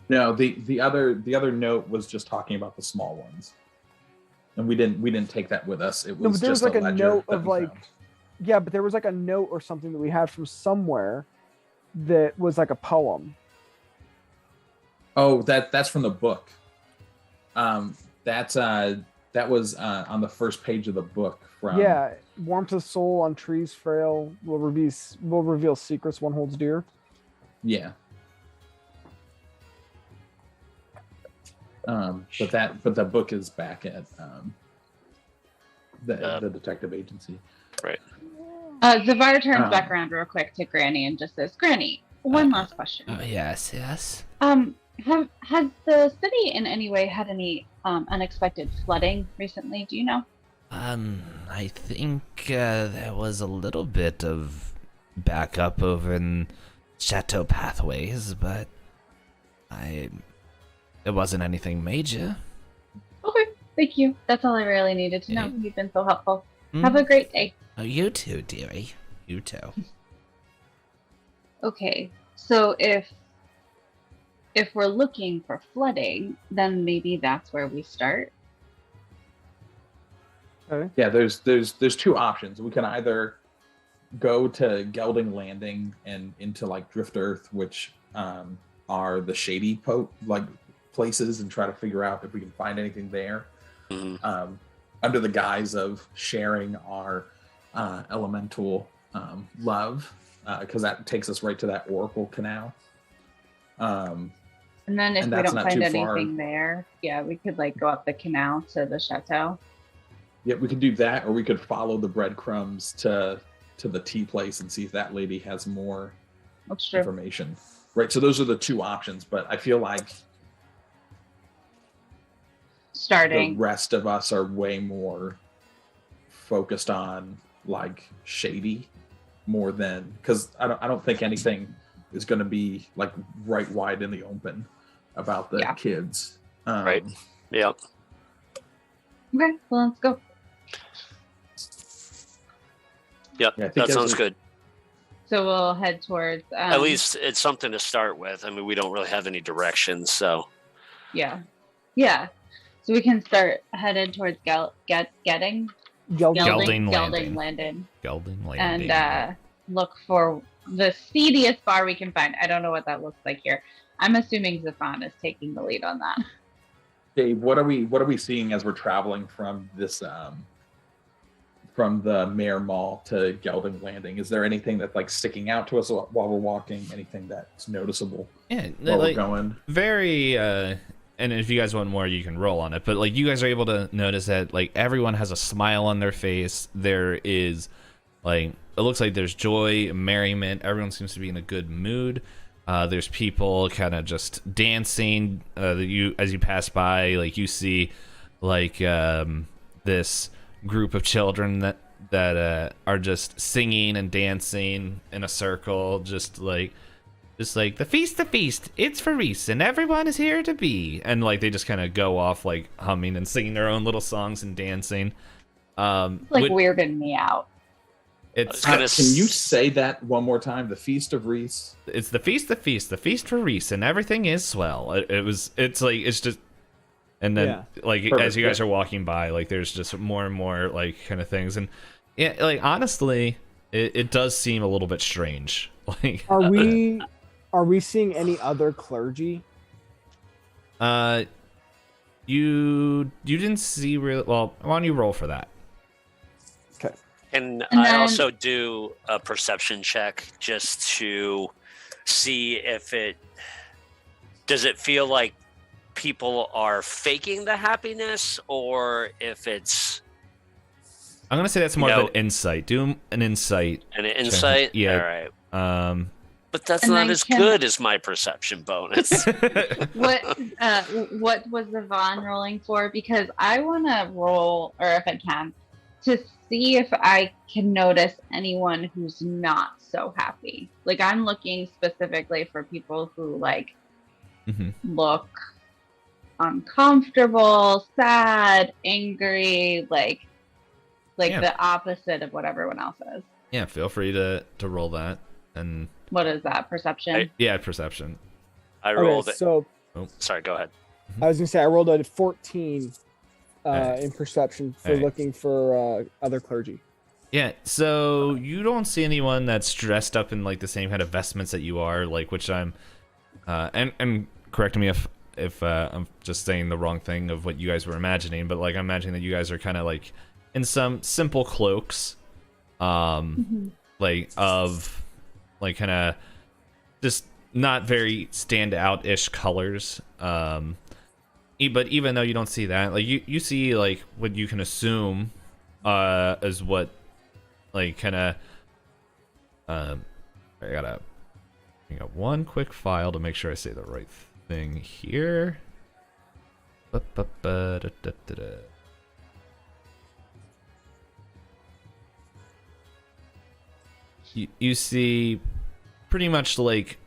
No, the other note was just talking about the small ones, and we didn't take that with us. It was No, but there was just like a ledger note that of we like, found. yeah, but there was like a note or something that we had from somewhere that was like a poem. Oh, that's from the book. That was on the first page of the book. From Yeah, warmth of soul on trees frail will reveal secrets one holds dear. Yeah. But the book is back at the detective agency. Right. Zevarra turns back around real quick to Granny and just says, "Granny, one last question. Oh, yes. Has the city in any way had any unexpected flooding recently? Do you know?" I think there was a little bit of backup over in Chateau Pathways, but it wasn't anything major. Okay, thank you. That's all I really needed to know. You've been so helpful. Have a great day. Oh, you too, dearie. You too. Okay, so if we're looking for flooding, then maybe that's where we start. Okay. Yeah, there's two options. We can either go to Gelding Landing and into like Drift Earth, which are the shady places, and try to figure out if we can find anything there, under the guise of sharing our elemental love, because that takes us right to that Oracle Canal. And then if And we that's don't not find too anything far. there, yeah, we could like go up the canal to the chateau. Yeah, we could do that, or we could follow the breadcrumbs to the tea place and see if that lady has more That's true. information. Right, so those are the two options, but I feel like Starting. the rest of us are way more focused on like shady more than, because I don't think anything is going to be like right wide in the open about the kids. Right. Yeah. Okay, well, let's go. Yep. Yeah, I think That as sounds we- good. So we'll head towards. At least it's something to start with. I mean, we don't really have any directions, so. Yeah. So we can start headed towards Gelding Landing. Landing. Gelding Landing. And look for the seediest bar we can find. I don't know what that looks like here. I'm assuming Zephan is taking the lead on that. Dave, what are we seeing as we're traveling from this from the Mayor Mall to Gelding Landing? Is there anything that's like sticking out to us while we're walking? Anything that's noticeable while we're going? Very and if you guys want more, you can roll on it. But like, you guys are able to notice that like everyone has a smile on their face. There is like, it looks like there's joy, merriment. Everyone seems to be in a good mood. There's people kind of just dancing. As you pass by, like you see like this group of children that are just singing and dancing in a circle, just like the feast, it's for Reese, and everyone is here to be. And like they just kind of go off like humming and singing their own little songs and dancing. Weirding me out. It's can you say that one more time? The Feast of Reese. It's the feast for Reese, and everything is swell. It's just, and then like Perfect. As you guys are walking by, like there's just more and more like kind of things, and yeah, like honestly, it does seem a little bit strange. Like, are we seeing any other clergy? You didn't see really well. Why don't you roll for that? Okay. And And I then- also do a perception check just to see if does it feel like people are faking the happiness, or if it's I'm gonna say that's more of an insight. Do an insight. an insight. Yeah. All right. But that's And not then as good as my perception bonus. What was Zephan rolling for? Because I want to roll, or if I can, to see if I can notice anyone who's not so happy. Like, I'm looking specifically for people who like look uncomfortable, sad, angry, like the opposite of what everyone else is. Yeah, feel free to roll that. And What is that? Perception? yeah, perception. I rolled it. So Sorry, go ahead. I was gonna say I rolled a 14 Nice. in perception for Alright. looking for other clergy. Yeah, so you don't see anyone that's dressed up in like the same kind of vestments that you are, like which I'm and correct me if I'm just saying the wrong thing of what you guys were imagining, but like I'm imagining that you guys are kind of like in some simple cloaks, like of like kind of just not very stand out ish colors. But even though you don't see that, like you see like what you can assume is what like kind of I got one quick file to make sure I say the right thing here. You see pretty much like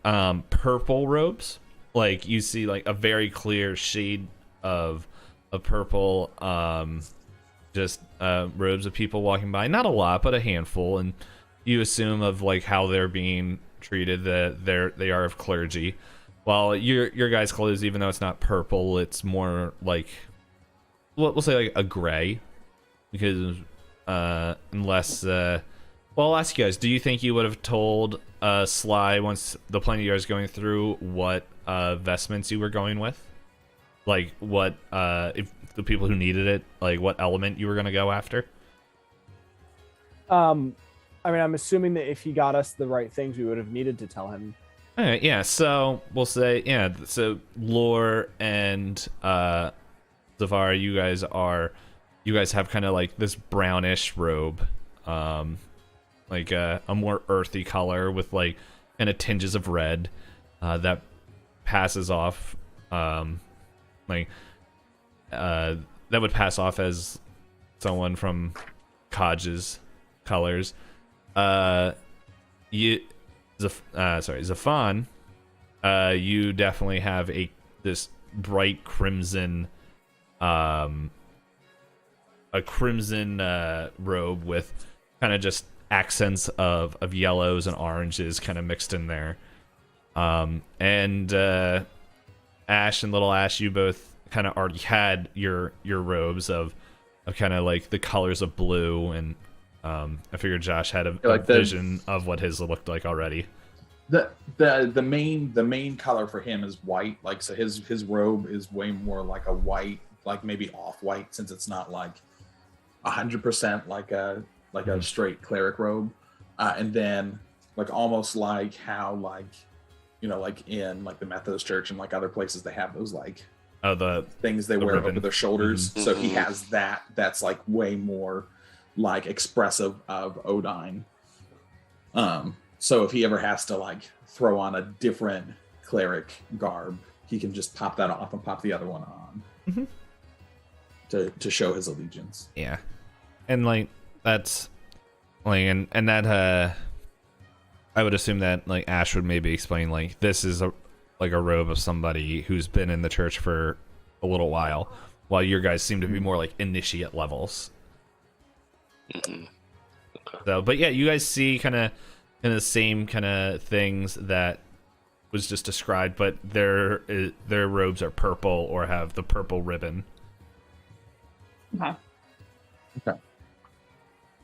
purple robes. Like you see like a very clear shade of purple, just robes of people walking by. Not a lot, but a handful. And you assume of like how they're being treated that they are of clergy. While your guys' clothes, even though it's not purple, it's more like we'll say like a gray, because unless well, I'll ask you guys: do you think you would have told Sly once the plan of yours going through what vestments you were going with? Like what if the people who needed it, like what element you were gonna go after? I mean, I'm assuming that if he got us the right things, we would have needed to tell him. All right, yeah. So we'll say, yeah. So Lor and Zevarra, you guys have kind of like this brownish robe, like a more earthy color with like kind of tinges of red, that passes off, that would pass off as someone from Kaj's colors. Zephan, you definitely have this bright crimson, a crimson robe with kind of just accents of yellows and oranges kind of mixed in there. And Ash and Little Ash, you both kind of already had your robes of kind of like the colors of blue, and I figured Josh had a vision of what his looked like already. The main color for him is white. Like, so his robe is way more like a white, like maybe off white, since it's not like 100% like a straight cleric robe. And then like almost like how like, you know, like in like the Methodist Church and like other places, they have those like the things they wear ribbon over their shoulders. Mm-hmm. So he has that's like way more like expressive of Odine. So if he ever has to like throw on a different cleric garb, he can just pop that off and pop the other one on, to show his allegiance. Yeah, and like that's like and that I would assume that like Ash would maybe explain like this is a robe of somebody who's been in the church for a little while your guys seem to be more like initiate levels. Mm-hmm. Okay. So, but yeah, you guys see kind of the same kind of things that was just described, but their robes are purple or have the purple ribbon. Okay. Okay.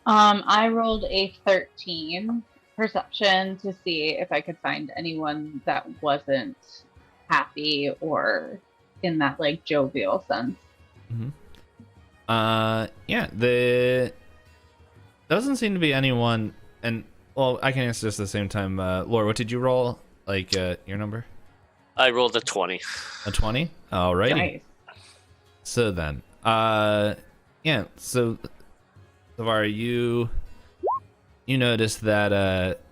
I rolled a 13 perception to see if I could find anyone that wasn't happy or in that like jovial sense. Mm-hmm. Yeah, there doesn't seem to be anyone, and well, I can answer this at the same time. Laura, what did you roll? Like your number? I rolled a 20. A 20? Alrighty. Nice. So then, yeah. So, Zevarra, you notice that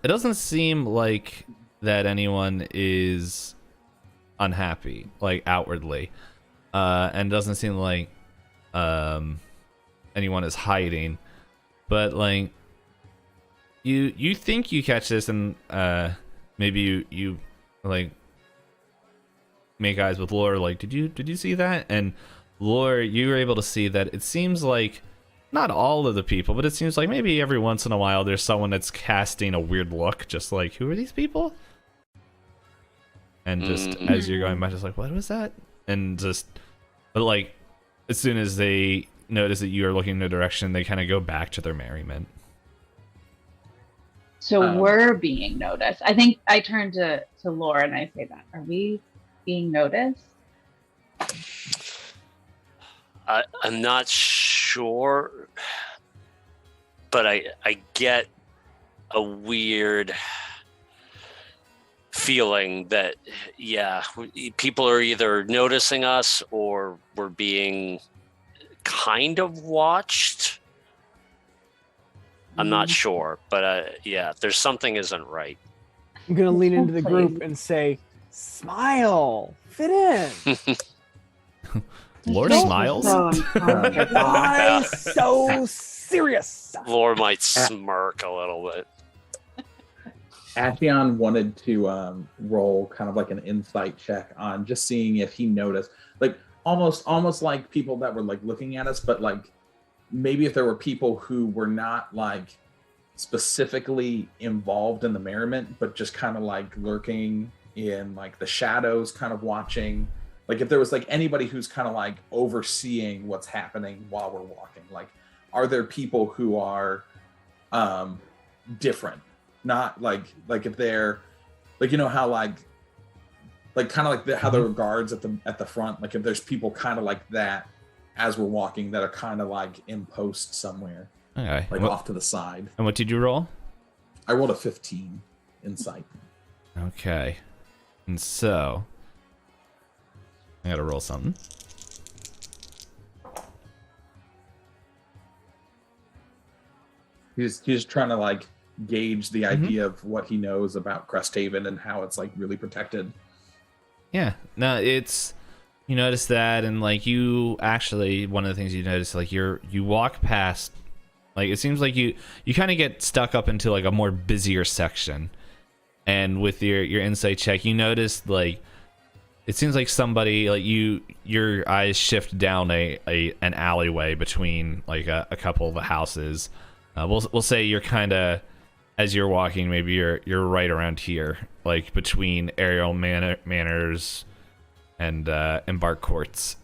it doesn't seem like that anyone is unhappy, like outwardly, and it doesn't seem like anyone is hiding, but like you think you catch this, and maybe you like make eyes with Lore, like did you see that? And Lore, you were able to see that it seems like not all of the people, but it seems like maybe every once in a while there's someone that's casting a weird look, just like, who are these people? And just as you're going by, just like, what was that? And just, but like, as soon as they notice that you are looking in the direction, they kind of go back to their merriment. So we're being noticed. I think I turn to Lor and I say that. Are we being noticed? I'm not sure, but I get a weird feeling that, yeah, people are either noticing us or we're being kind of watched. I'm not sure, but yeah, there's something isn't right. I'm gonna lean into the group and say, "Smile, fit in." Lord smiles. Why so serious? Lor might smirk a little bit. Aesheon wanted to roll kind of like an insight check on just seeing if he noticed, like almost like people that were like looking at us, but like maybe if there were people who were not like specifically involved in the merriment, but just kind of like lurking in like the shadows, kind of watching. Like if there was like anybody who's kind of like overseeing what's happening while we're walking, like are there people who are different? Not like if they're like, you know how like kind of like how there were guards at the front, like if there's people kind of like that as we're walking that are kind of like in post somewhere, okay, like off to the side. And what did you roll? I rolled a 15 insight. Okay, and so I gotta roll something. He's trying to like gauge the idea of what he knows about Cresthaven and how it's like really protected. Yeah, no, it's, you notice that, and like you actually, one of the things you notice, like you walk past, like it seems like you kind of get stuck up into like a more busier section, and with your insight check, you notice like it seems like somebody, like your eyes shift down an alleyway between like a couple of the houses. We'll say you're kind of, as you're walking, maybe you're right around here, like between Aerial Manors and Embark Courts,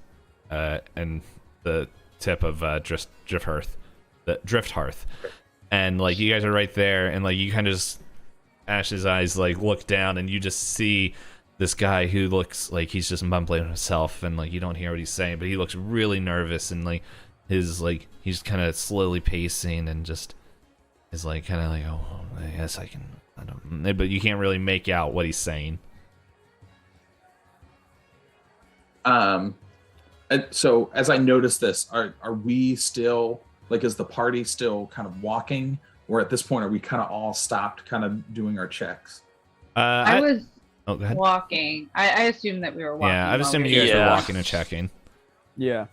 and the tip of Drift Hearth, and like you guys are right there, and like you kind of just, Ash's eyes like look down, and you just see this guy who looks like he's just mumbling to himself, and like you don't hear what he's saying, but he looks really nervous, and like he's kind of slowly pacing, and just is like kind of like, oh, I guess I don't, but you can't really make out what he's saying. And so as I notice this, are we still, like, is the party still kind of walking, or at this point are we kind of all stopped kind of doing our checks? I was go ahead. walking. I assumed that we were walking. Yeah, I was assuming you guys were walking and checking. Yeah.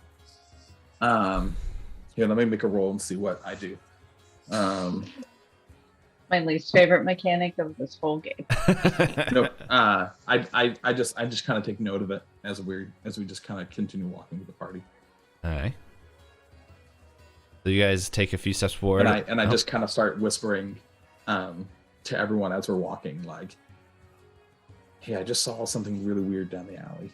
Here, let me make a roll and see what I do. My least favorite mechanic of this whole game. No, I just kind of take note of it as we just kind of continue walking with the party. All right. So you guys take a few steps forward, and I just kind of start whispering to everyone as we're walking, like, "Hey, I just saw something really weird down the alley."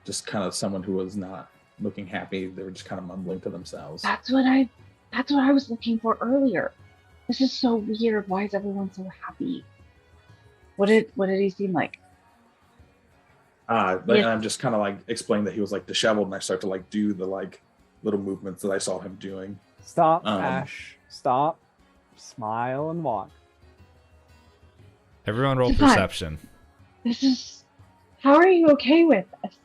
Just kind of someone who was not looking happy. They were just kind of mumbling to themselves. That's what I was looking for earlier. This is so weird. Why is everyone so happy? What did he seem like? And I'm just kind of like explaining that he was like disheveled, and I start to like do the like little movements that I saw him doing. Stop, Ash. Stop. Smile and walk. Everyone roll Zephan, perception. How are you okay with this?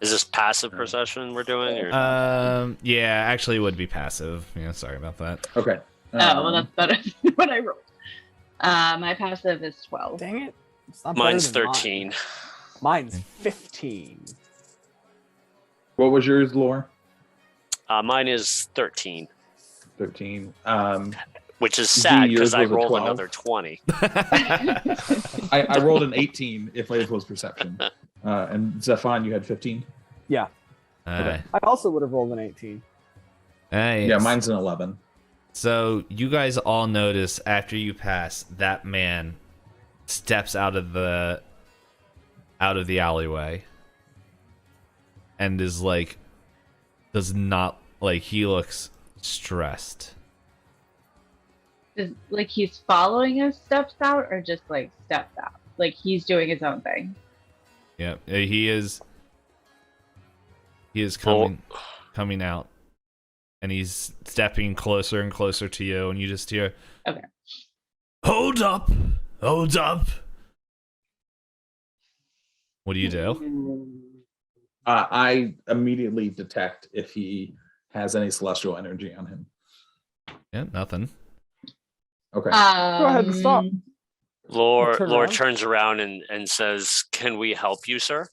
Is this passive perception we're doing? Or? Yeah, actually it would be passive. Yeah, sorry about that. Okay. Well, that's better than what I rolled. My passive is 12. Dang it. It's not Mine's better than 13. Mine's 15. What was yours, Lore? Mine is 13. 13. Which is sad because I yours was a rolled 12? another 20. I rolled an 18 if it was perception. And Zephan, you had 15? Yeah. Okay. I also would have rolled an 18. Hey, Yeah, mine's an 11. So you guys all notice after you pass, that man steps out of the alleyway and is like, does not like, he looks stressed. Like he's following us steps out, or just like steps out? Like he's doing his own thing. Yeah, he is coming out, and he's stepping closer and closer to you, and you just hear, Okay. Hold up! Hold up! What do you do? I immediately detect if he has any celestial energy on him. Yeah, nothing. Okay. Go ahead and stop. Lor around. turns around and says, "Can we help you, sir?"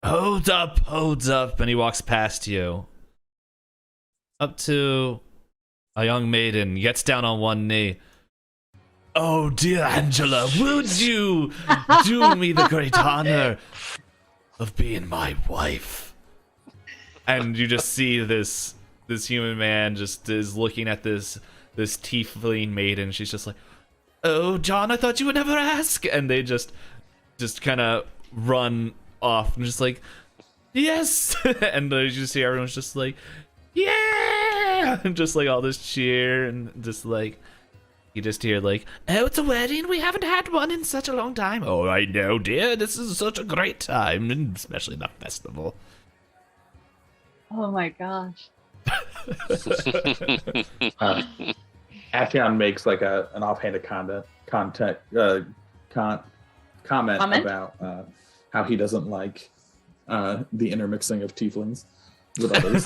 Hold up! And he walks past you. Up to a young maiden, gets down on one knee. Oh, dear Angela, would you do me the great honor of being my wife? And you just see this human man just is looking at this tiefling maiden. She's just like, oh, Jon, I thought you would never ask. And they just kind of run off and just like, yes. And you just see everyone's just like, yeah, and just like all this cheer, and just like you just hear like, oh, it's a wedding, we haven't had one in such a long time. Oh, I know, dear, this is such a great time, and especially the festival. Oh my gosh. Aesheon makes like an offhanded comment about how he doesn't like the intermixing of tieflings with others.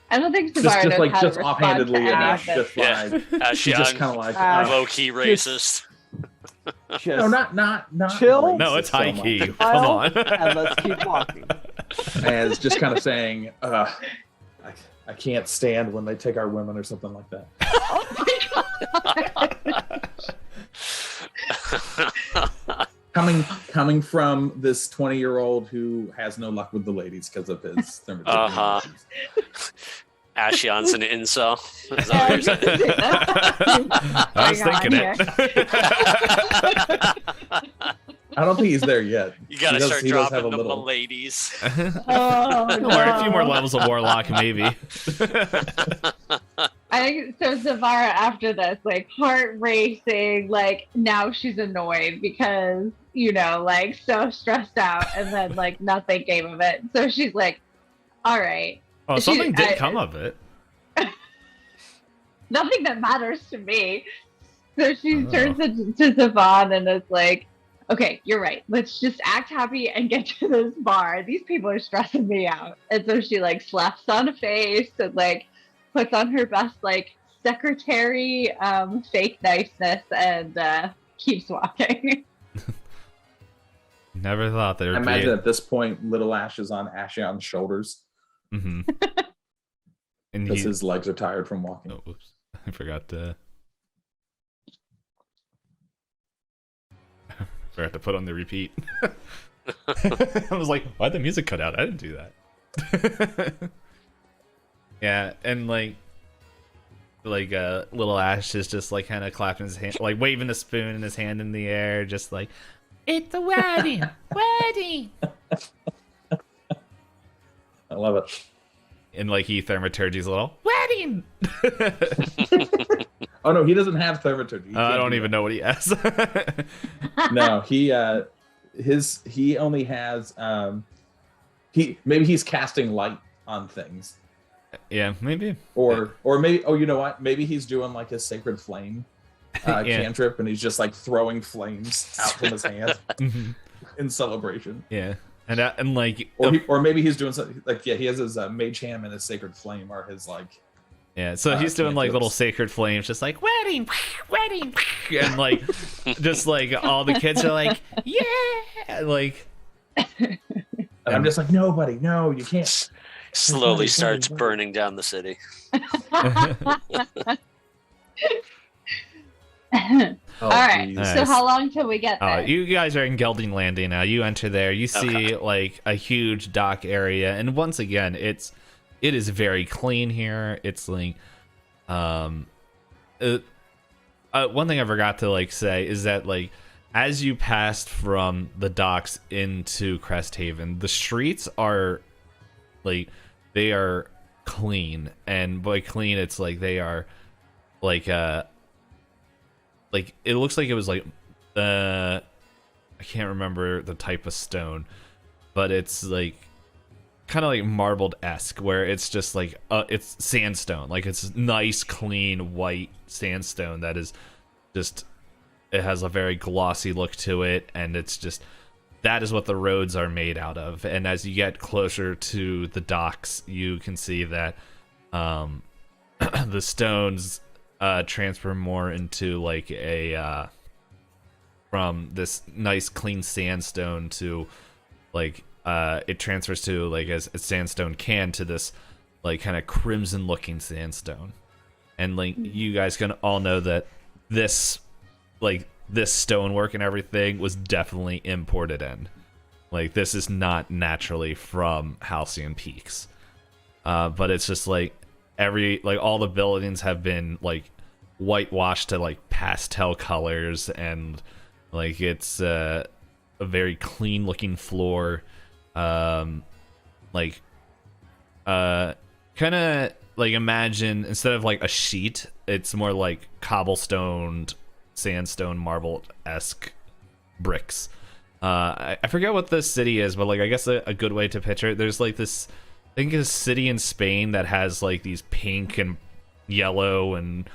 I don't think Zevarra knows how to respond offhandedly to enough, any of this. just she's just kind of like low-key racist. no, not chill. racist No, it's high so key. much. Come on. And let's keep walking. And it's just kind of saying, I can't stand when they take our women or something like that. Coming from this 20-year-old who has no luck with the ladies because of his thermodynamic issues. Aesheon's an incel. Is that what you're saying? I was thinking it. I don't think he's there yet. You gotta start dropping the ladies. Oh, Don't worry, a few more levels of warlock, maybe. I think so. Zevarra, after this, like heart racing, like now she's annoyed because like so stressed out, and then like nothing came of it. So she's like, "All right." Oh, something did come of it. Nothing that matters to me. So she turns to Zephan and is like, okay, you're right. Let's just act happy and get to this bar. These people are stressing me out. And so she like slaps on a face and like puts on her best like secretary fake niceness and keeps walking. Never thought there would be. I imagine at this point, Little Ash is on Aesheon's shoulders. Mm-hmm. And because his legs are tired from walking. Oh, whoops. I forgot to put on the repeat. I was like, why'd the music cut out? I didn't do that. Yeah, and like Little Ash is just like kind of clapping his hand, like waving a spoon in his hand in the air, just like, it's a wedding. Wedding. I love it. And like he thaumaturgy's a little wedding. Oh no, he doesn't have thaumaturgy. I don't even know what he has. No, he only has maybe he's casting light on things. Yeah, maybe. Or maybe you know what? Maybe he's doing like his sacred flame cantrip, and he's just like throwing flames out from his hand in celebration. Yeah. And like, or maybe he's doing something like, he has his mage hand and his sacred flame are his like. Yeah, so he's doing like little sacred flames, just like wedding, wedding, and like, just like all the kids are like, yeah, like. And I'm just like, nobody, no, you can't. Slowly starts burning down the city. Oh, All right. geez. So how long till we get there? You guys are in Gelding Landing now. You enter there. You see like a huge dock area, and once again, it is very clean here. It's like, one thing I forgot to like say is that like as you passed from the docks into Cresthaven, the streets are like they are clean, and by clean, it's like they are like it looks like it was like I can't remember the type of stone, but it's like kind of like marbled-esque, where it's just like it's sandstone, like it's nice clean white sandstone that is just, it has a very glossy look to it, and it's just, that is what the roads are made out of. And as you get closer to the docks, you can see that the stones transfer more into like a from this nice clean sandstone to like it transfers to like as a sandstone can to this like kind of crimson looking sandstone. And like you guys can all know that this stonework and everything was definitely imported in. Like this is not naturally from Halcyon Peaks. But it's just like all the buildings have been like whitewashed to like pastel colors, and like it's a very clean looking floor. Kind of like imagine instead of like a sheet, it's more like cobblestoned, sandstone, marble-esque bricks. I forget what the city is, but like I guess a good way to picture it, there's like this, I think, a city in Spain that has like these pink and yellow and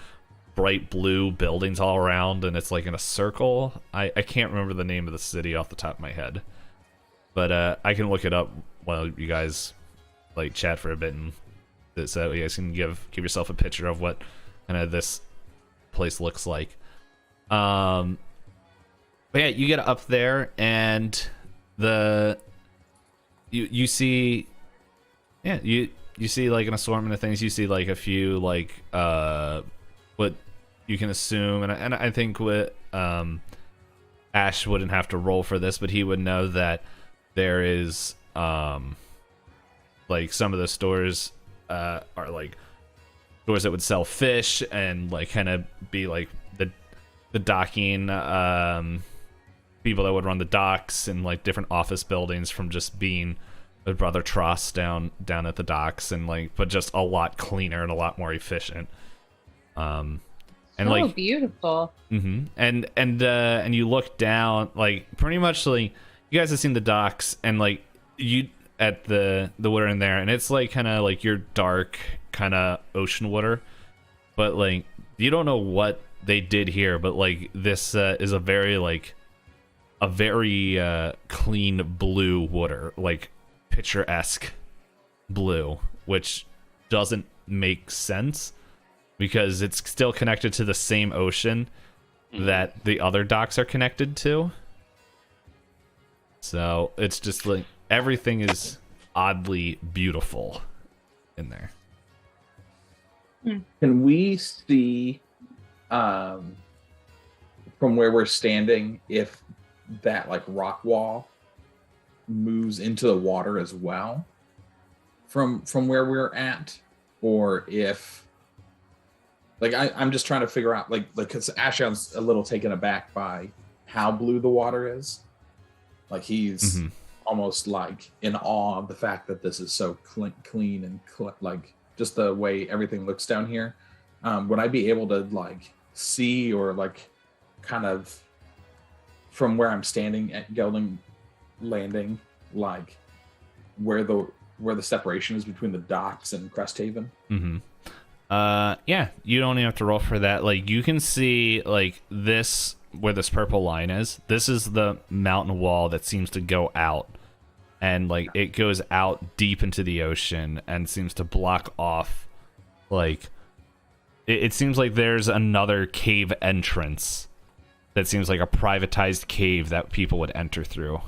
bright blue buildings all around, and it's like in a circle. I can't remember the name of the city off the top of my head, but I can look it up while you guys like chat for a bit, and so you guys can give yourself a picture of what kind of this place looks like. But yeah, you get up there, and you see, yeah, you see like an assortment of things. You see like a few like what you can assume, and I think what Ash wouldn't have to roll for this, but he would know that there is like some of the stores are like stores that would sell fish and like kind of be like the docking people that would run the docks, and like different office buildings from just being a Brother Tross down at the docks, and like but just a lot cleaner and a lot more efficient. And so like beautiful. And you look down, like pretty much like you guys have seen the docks, and like you at the water in there, and it's like kind of like your dark kind of ocean water, but like you don't know what they did here, but like this is a very clean blue water, like picturesque blue, which doesn't make sense because it's still connected to the same ocean that the other docks are connected to. So it's just like everything is oddly beautiful in there. Can we see from where we're standing if that like rock wall moves into the water as well from where we're at, or if like I'm just trying to figure out like because Aesheon's a little taken aback by how blue the water is. Like he's almost like in awe of the fact that this is so clean and like just the way everything looks down here. Would I be able to like see or like kind of from where I'm standing at Gelding Landing, like where the separation is between the docks and Cresthaven? Yeah, you don't even have to roll for that. Like you can see like this, where this purple line is, this is the mountain wall that seems to go out, and like it goes out deep into the ocean and seems to block off like it seems like there's another cave entrance that seems like a privatized cave that people would enter through.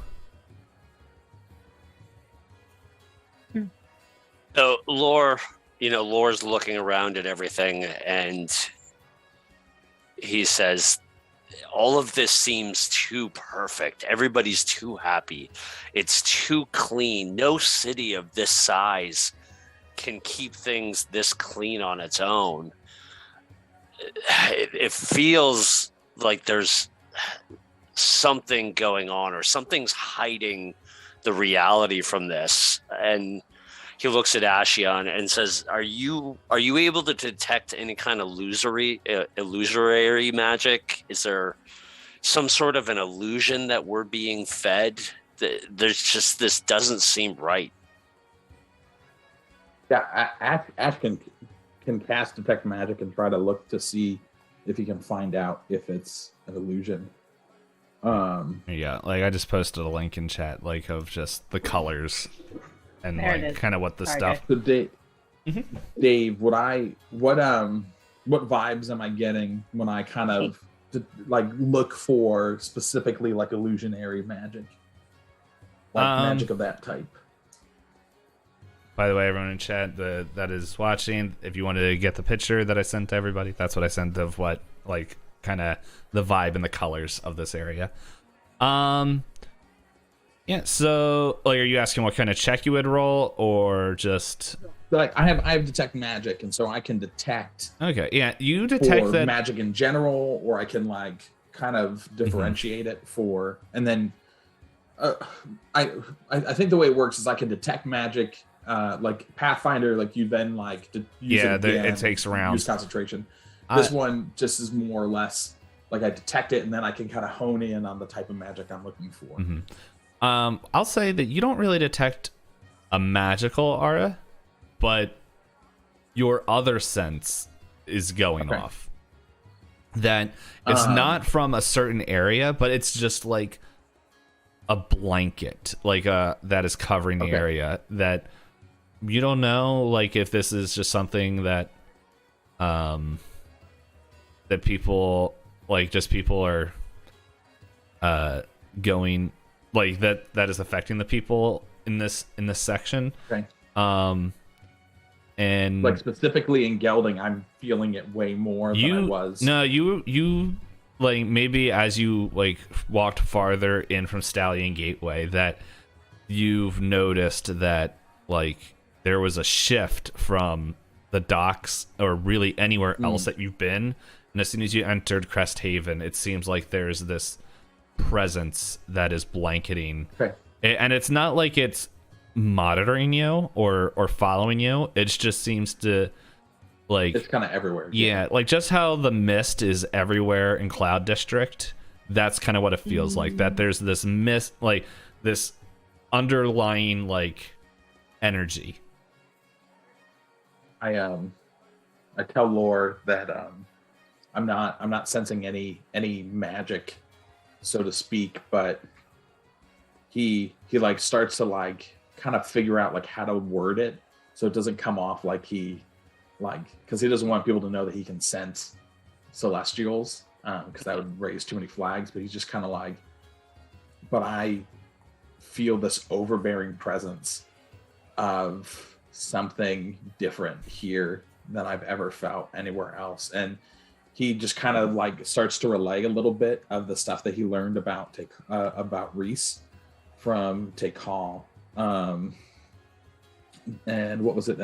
So Lor's looking around at everything, and he says, all of this seems too perfect. Everybody's too happy. It's too clean. No city of this size can keep things this clean on its own. It feels like there's something going on, or something's hiding the reality from this. And he looks at Aesheon and says, are you able to detect any kind of illusory magic? Is there some sort of an illusion that we're being fed? There's just, this doesn't seem right. Yeah, Ash can cast detect magic and try to look to see if he can find out if it's an illusion. Yeah, like I just posted a link in chat, like of just the colors and There it like is. kind of what the Sorry, stuff. So Dave, what vibes am I getting when I kind of like look for specifically like illusionary magic, like magic of that type? By the way, everyone in chat that is watching, if you wanted to get the picture that I sent to everybody, that's what I sent of what, like, kind of the vibe and the colors of this area. Yeah, so, like, are you asking what kind of check you would roll, or just... Like, I have detect magic, and so I can detect... Okay, yeah, you detect that... magic in general, or I can, like, kind of differentiate it for... And then, I think the way it works is I can detect magic... like Pathfinder, like you then like to use it again, it takes rounds. Use concentration. This one just is more or less like I detect it, and then I can kind of hone in on the type of magic I'm looking for. I'll say that you don't really detect a magical aura, but your other sense is going off. That it's not from a certain area, but it's just like a blanket, like that is covering the area that. You don't know, like, if this is just something that, that people, like, just people are, going, like, that is affecting the people in this section. Okay. And like specifically in Gelding, I'm feeling it way more than I was. No, you like maybe as you like walked farther in from Stallion Gateway that you've noticed that like. There was a shift from the docks or really anywhere else that you've been. And as soon as you entered Cresthaven, it seems like there's this presence that is blanketing. Okay. And it's not like it's monitoring you or following you. It just seems to like... It's kind of everywhere. Yeah, like just how the mist is everywhere in Cloud District. That's kind of what it feels like. That there's this mist, like this underlying like energy. I tell Lor that I'm not sensing any magic, so to speak, but he like starts to like kind of figure out like how to word it so it doesn't come off like he like, because he doesn't want people to know that he can sense celestials, because that would raise too many flags. But he's just kind of like, but I feel this overbearing presence of something different here than I've ever felt anywhere else. And he just kind of like starts to relay a little bit of the stuff that he learned about Reese from Take Hall. And what was it?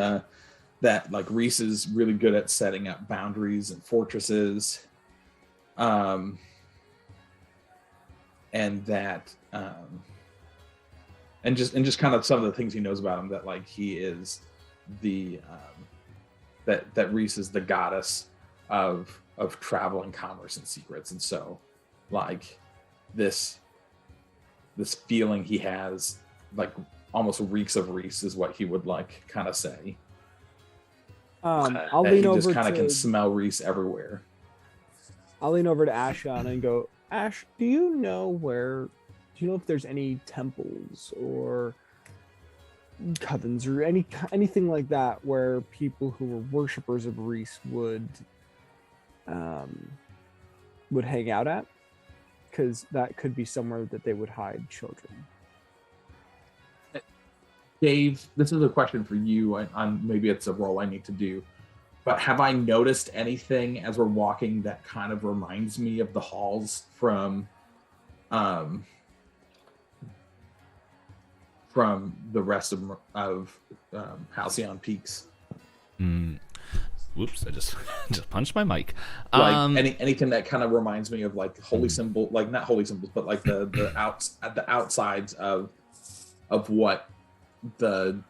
That like Reese is really good at setting up boundaries and fortresses. And that and just kind of some of the things he knows about him, that like he is the that Reese is the goddess of travel and commerce and secrets. And so like this feeling he has like almost reeks of Reese is what he would like kind of say. I'll lean over. Just kind of can smell Reese everywhere. I'll lean over to Aesheon and go, Ash, do you know if there's any temples or covens or anything like that where people who were worshippers of Reese would hang out at? Because that could be somewhere that they would hide children. Dave, this is a question for you. On maybe it's a role I need to do. But have I noticed anything as we're walking that kind of reminds me of the halls from the rest of Halcyon Peaks? Whoops! I just punched my mic. Like anything that kind of reminds me of like holy symbol, like not holy symbols, but like the outsides of what the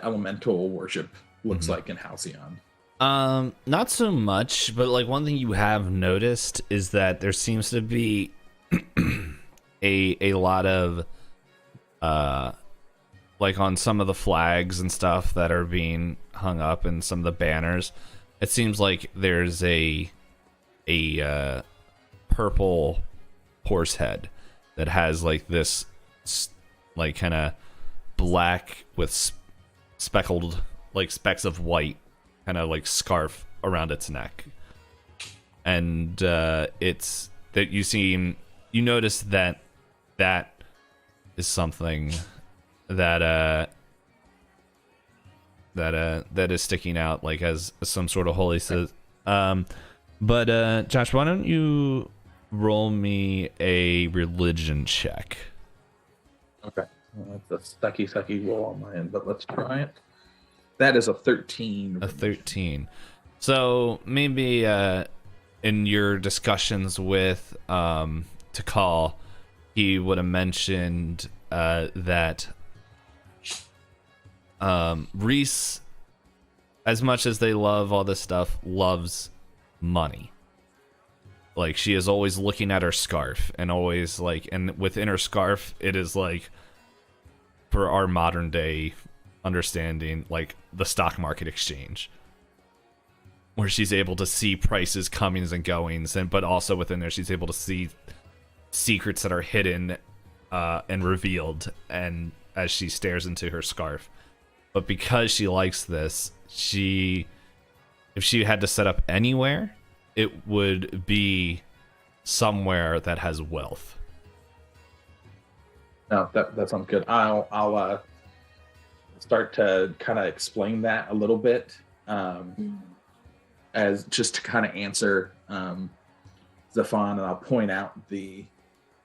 elemental worship looks like in Halcyon. Not so much, but like one thing you have noticed is that there seems to be a lot of like on some of the flags and stuff that are being hung up and some of the banners, it seems like there's a purple horse head that has like this like kind of black with speckled like specks of white kind of like scarf around its neck, and it's that you notice that is something that is sticking out like as some sort of holy says. But Josh, why don't you roll me a religion check? Okay, well, that's a sucky roll on my end, but let's try it. That is a 13. A 13. So maybe in your discussions with Takal, he would have mentioned that Reese, as much as they love all this stuff, loves money. Like, she is always looking at her scarf and always like, and within her scarf, it is like, for our modern day understanding, like the stock market exchange, where she's able to see prices comings and goings, and but also within there she's able to see secrets that are hidden and revealed, and as she stares into her scarf. But because she likes this, if she had to set up anywhere, it would be somewhere that has wealth. No, that sounds good. I'll start to kind of explain that a little bit, as just to kind of answer Zephan, and I'll point out the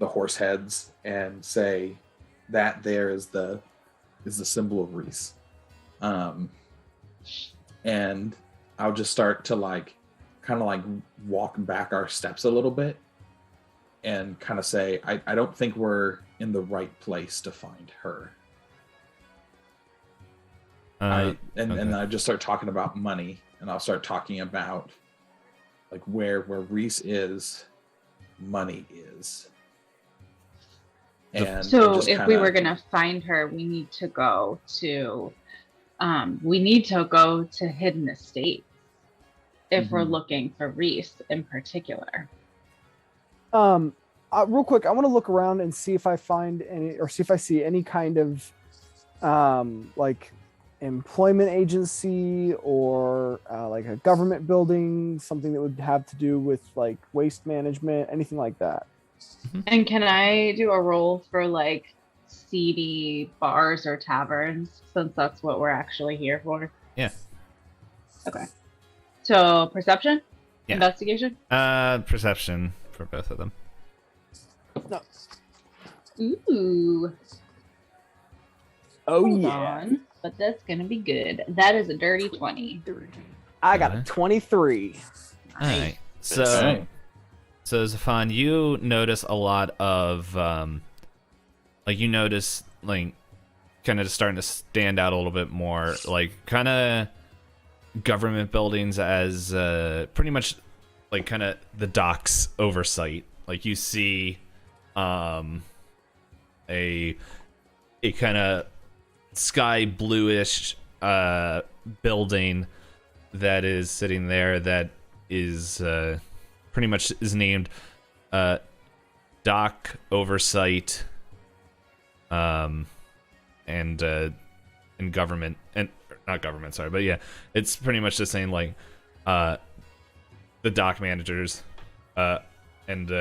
horse heads and say that there is the symbol of Reese, and I'll just start to kind of walk back our steps a little bit and kind of say I don't think we're in the right place to find her. And I just start talking about money, and I'll start talking about like where Reese is, money is. And so if we were gonna find her, we need to go to Hidden Estate if we're looking for Reese in particular. Real quick, I want to look around and see if I find any, or see if I see any kind of like employment agency or like a government building, something that would have to do with like waste management, anything like that. And can I do a roll for like seedy bars or taverns, since that's what we're actually here for? Yeah. Okay. So perception? Yeah. Investigation? Perception for both of them. No. Ooh. Oh, Hold yeah. on, but that's gonna be good. That is a dirty 20. I got a 23. All right. So Zephan, you notice a lot of like, you notice like kind of just starting to stand out a little bit more, like kind of government buildings as pretty much like kind of the docks oversight. Like, you see a kind of sky bluish building that is sitting there that is pretty much is named Dock Oversight and government, and not government, sorry, but yeah, it's pretty much just saying like the dock managers and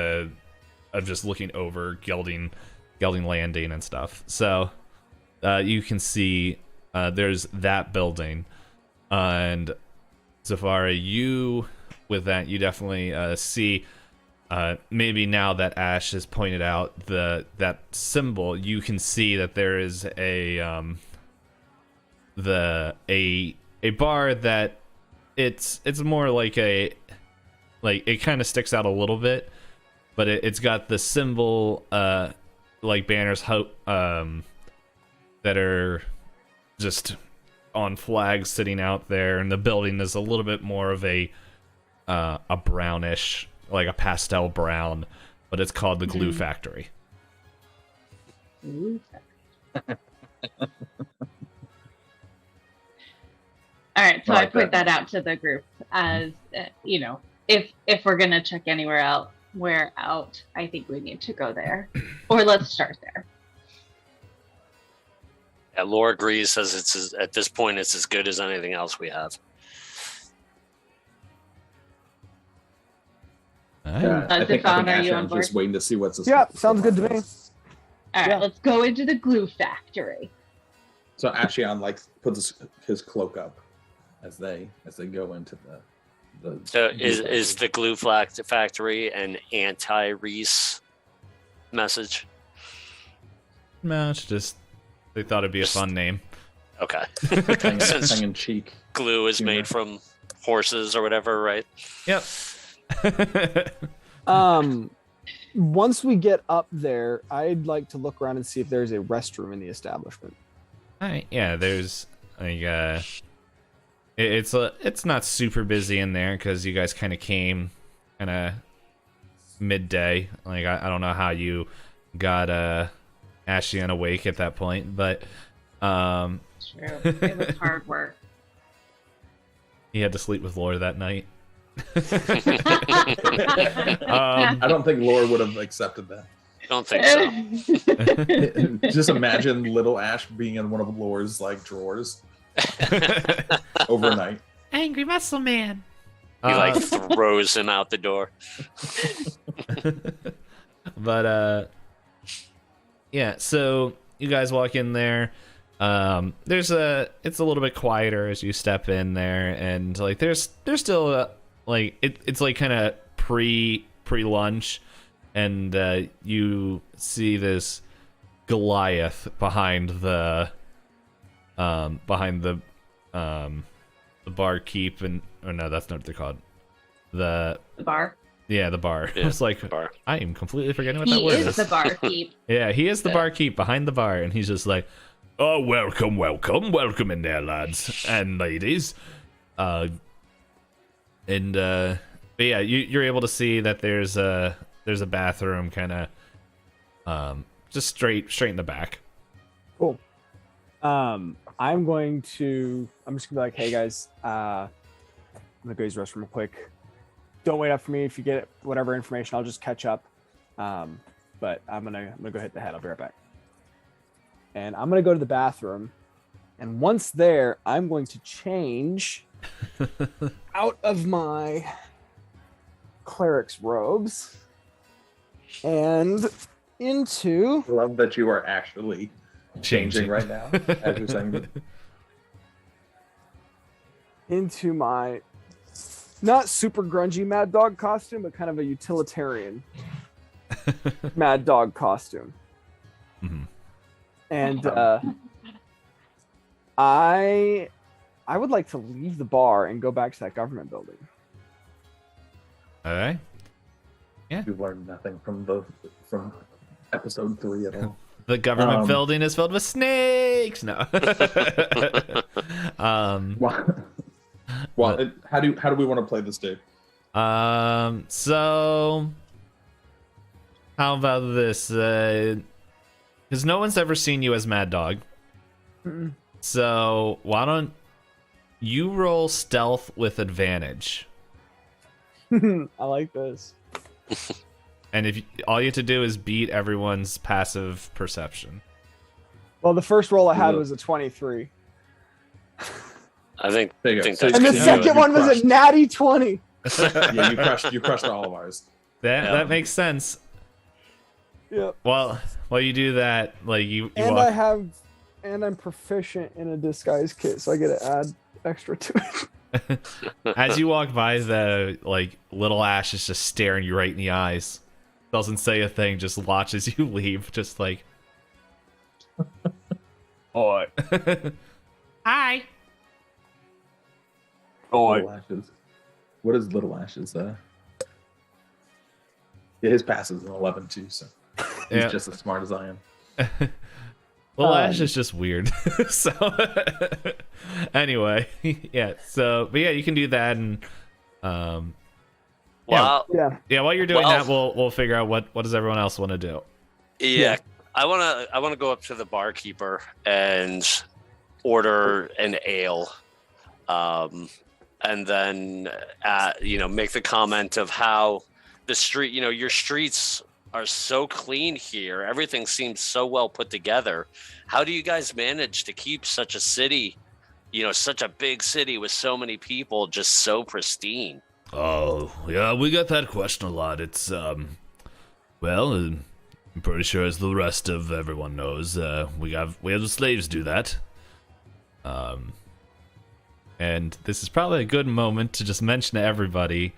of just looking over Gelding Landing and stuff. So you can see there's that building, and Zevarra, you with that, you definitely see. Maybe now that Ash has pointed out that symbol, you can see that there is a bar that it's more like it kind of sticks out a little bit, but it's got the symbol like banners that are just on flags sitting out there, and the building is a little bit more of a brownish, like a pastel brown, but it's called the Glue Factory. All right, so I point that out to the group as if we're gonna check anywhere out, I think we need to go there, or let's start there. Yeah, Lor agrees, says at this point it's as good as anything else we have. I think I'm just waiting to see what's. Yeah, sounds good to me. All right, let's go into the Glue Factory. So Aesheon puts his cloak up as they go into the. So is the Glue Factory an anti-Reese message? No, it's just they thought it'd be a fun name. Okay. Tongue in cheek. Glue is made from horses or whatever, right? Yep. Once we get up there, I'd like to look around and see if there's a restroom in the establishment. All right, yeah, there's like it's not super busy in there because you guys kind of came kind of midday. Like I don't know how you got Aesheon awake at that point, but True, it was hard work. He had to sleep with Lor that night. I don't think Lor would have accepted that. I don't think so. Just imagine little Ash being in one of Lor's drawers overnight. Angry muscle man. He throws him out the door. But yeah, so you guys walk in there. It's a little bit quieter as you step in there, and there's still it's kind of pre-lunch, and you see this Goliath behind the barkeep, and no, that's not what they're called. The bar. Yeah, the bar. Yeah, It's like bar. I am completely forgetting what that He word is the barkeep. Yeah, he is the barkeep behind the bar, and he's just like, "Oh, welcome in there, lads and ladies." But yeah, you're able to see that there's a bathroom kind of just straight in the back. Cool. I'm just gonna be like, hey guys, I'm gonna go use the restroom real quick. Don't wait up for me. If you get whatever information, I'll just catch up. But I'm gonna go hit the head. I'll be right back. And I'm gonna go to the bathroom, and once there, I'm going to change out of my cleric's robes and into. Love that you are actually changing right now as you're saying that. Into my not super grungy Mad Dog costume, but kind of a utilitarian Mad Dog costume. Mm-hmm. And I would like to leave the bar and go back to that government building. All right. Yeah. You've learned nothing from episode 3 at all. The government building is filled with snakes. No. Well, how do we want to play this, Dave? So how about this? Because no one's ever seen you as Mad Dog. Mm-mm. So why don't you roll stealth with advantage? I like this. And if all you have to do is beat everyone's passive perception. Well, the first roll I had was a 23. I think and the second one was a natty 20. Yeah, you crushed all of ours. That makes sense. Yep. Well, while you do that, you and walk... I'm proficient in a disguise kit, so I get to add extra to it. As you walk by, the little Ash is just staring you right in the eyes. Doesn't say a thing, just watches you leave, just like. Oi. Hi. Little Ash's. What is Little Ash's? Yeah, his pass is an 11 too, so he's just as smart as I am. Little Ash is just weird. So anyway, yeah. So, but yeah, you can do that, and Well, yeah. While you're doing that, we'll figure out what does everyone else want to do. Yeah, I wanna go up to the barkeeper and order an ale, and then make the comment of how the street, your streets are so clean here. Everything seems so well put together. How do you guys manage to keep such a city, such a big city with so many people, just so pristine? Oh, yeah, we get that question a lot. It's, well, I'm pretty sure as the rest of everyone knows, we have the slaves do that. And this is probably a good moment to just mention to everybody,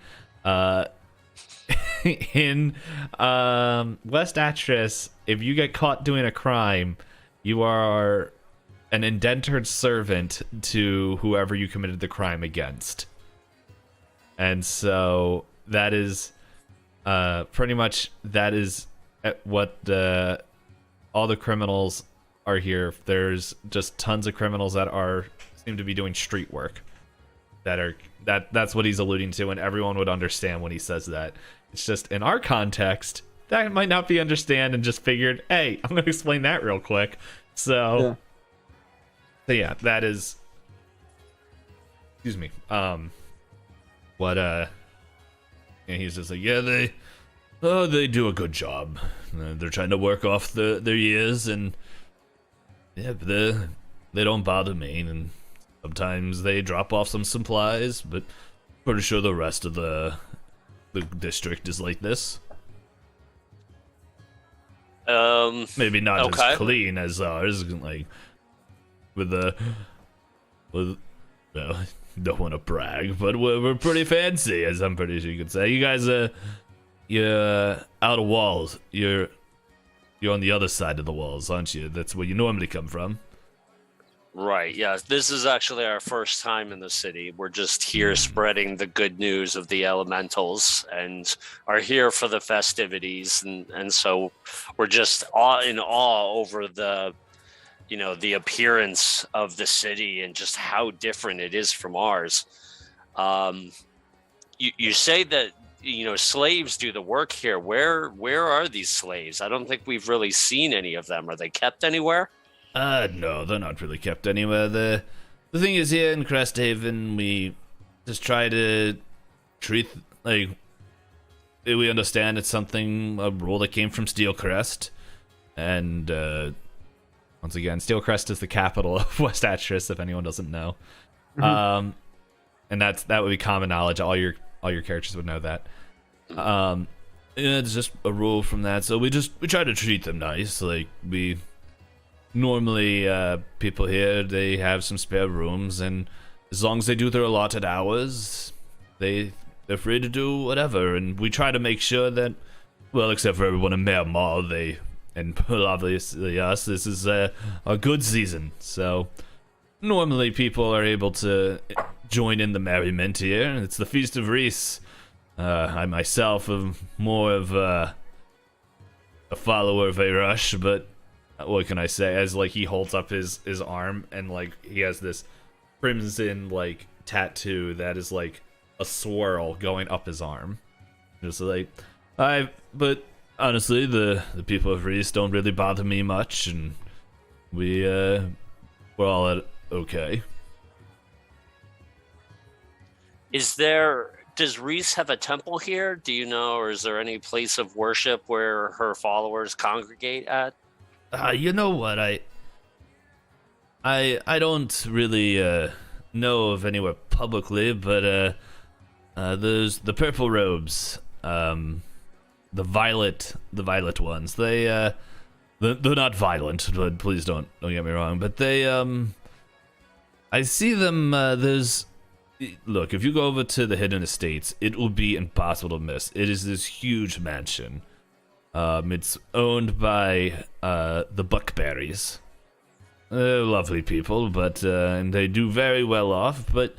in West Atris, if you get caught doing a crime, you are an indentured servant to whoever you committed the crime against. And so that is pretty much what all the criminals are here. There's just tons of criminals that seem to be doing street work. That's what he's alluding to, and everyone would understand when he says that. It's just in our context that might not be understand, and just figured, hey, I'm gonna explain that real quick. So yeah, that is. Excuse me. What and he's just like, yeah, they do a good job. They're trying to work off their years, and yeah, but they don't bother me, and sometimes they drop off some supplies, but pretty sure the rest of the district is like this. Maybe not as clean as ours, like well, don't want to brag, but we're pretty fancy, as I'm pretty sure you could say. You guys you're out of walls. You're on the other side of the walls, aren't you? That's where you normally come from. Right, yeah. This is actually our first time in the city. We're just here spreading the good news of the elementals, and are here for the festivities, and so we're just in awe over the appearance of the city and just how different it is from ours. You say that slaves do the work here. Where are these slaves? I don't think we've really seen any of them. Are they kept anywhere? No, they're not really kept anywhere. The thing is, here in Cresthaven, we just try to treat, we understand it's a rule that came from Steelcrest, and, once again, Steelcrest is the capital of West Atris, if anyone doesn't know. Mm-hmm. And that would be common knowledge. All your characters would know that. It's just a rule from that, so we try to treat them nice. Normally, people here, they have some spare rooms, and as long as they do their allotted hours, they're free to do whatever. And we try to make sure that, well, except for everyone in Mare Mall, and obviously us, this is a good season. So normally people are able to join in the merriment here. It's the Feast of Reese. I myself am more of a follower of Rush, but what can I say? As he holds up his arm, and he has this crimson tattoo that is a swirl going up his arm. Just but honestly, the people of Reese don't really bother me much, and we're all okay. Does Reese have a temple here? Do you know, or is there any place of worship where her followers congregate at? You know what? I don't really know of anywhere publicly, but there's the purple robes, the violet ones. They're not violent, but please don't get me wrong. But they I see them. There's look, if you go over to the Hidden Estates, it will be impossible to miss. It is this huge mansion. It's owned by the Buckberries. Lovely people, but and they do very well off. But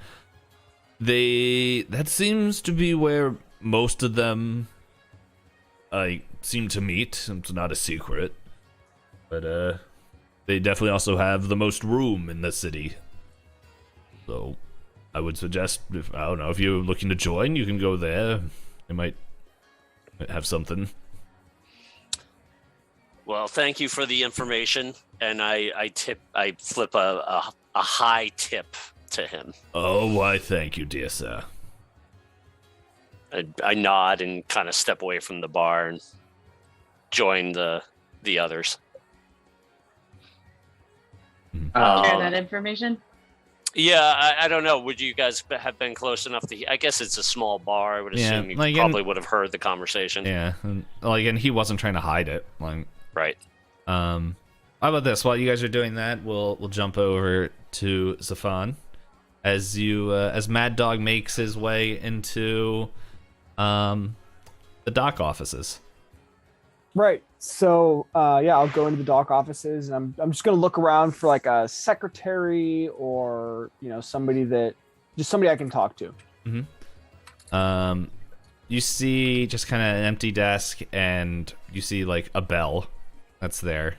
that seems to be where most of them seem to meet. It's not a secret, but they definitely also have the most room in the city. So I would suggest, if you're looking to join, you can go there. They might have something. Well, thank you for the information, and I flip a high tip to him. Oh, why, thank you, dear sir. I nod and kind of step away from the bar and join the others. Share that information. Yeah, I don't know. Would you guys have been close enough to? I guess it's a small bar. I would assume you probably would have heard the conversation. Yeah, and he wasn't trying to hide it. Right. How about this? While you guys are doing that, we'll jump over to Zephan as Mad Dog makes his way into the dock offices. Right. So I'll go into the dock offices, and I'm just gonna look around for like a secretary or somebody I can talk to. Mm-hmm. You see just kind of an empty desk, and you see like a bell that's there.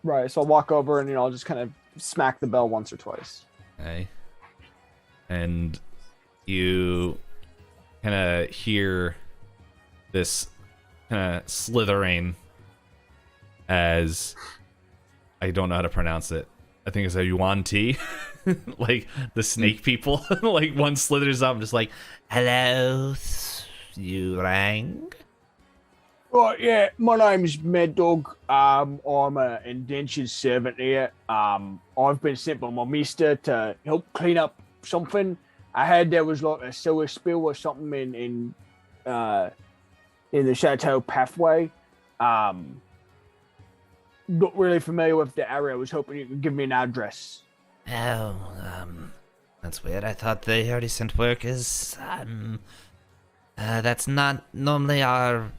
Right. So I'll walk over and I'll just kind of smack the bell once or twice. Okay. And you kind of hear this kind of slithering as I don't know how to pronounce it. I think it's a yuan tea. Like the snake people. Like one slithers up and just like, Hello, you rang? Right, yeah, my name's Mad Dog. I'm an indentured servant here. I've been sent by my mister to help clean up something. I heard there was like a sewer spill or something in the chateau pathway. Not really familiar with the area. I was hoping you could give me an address. Oh, that's weird. I thought they already sent workers. That's not normally our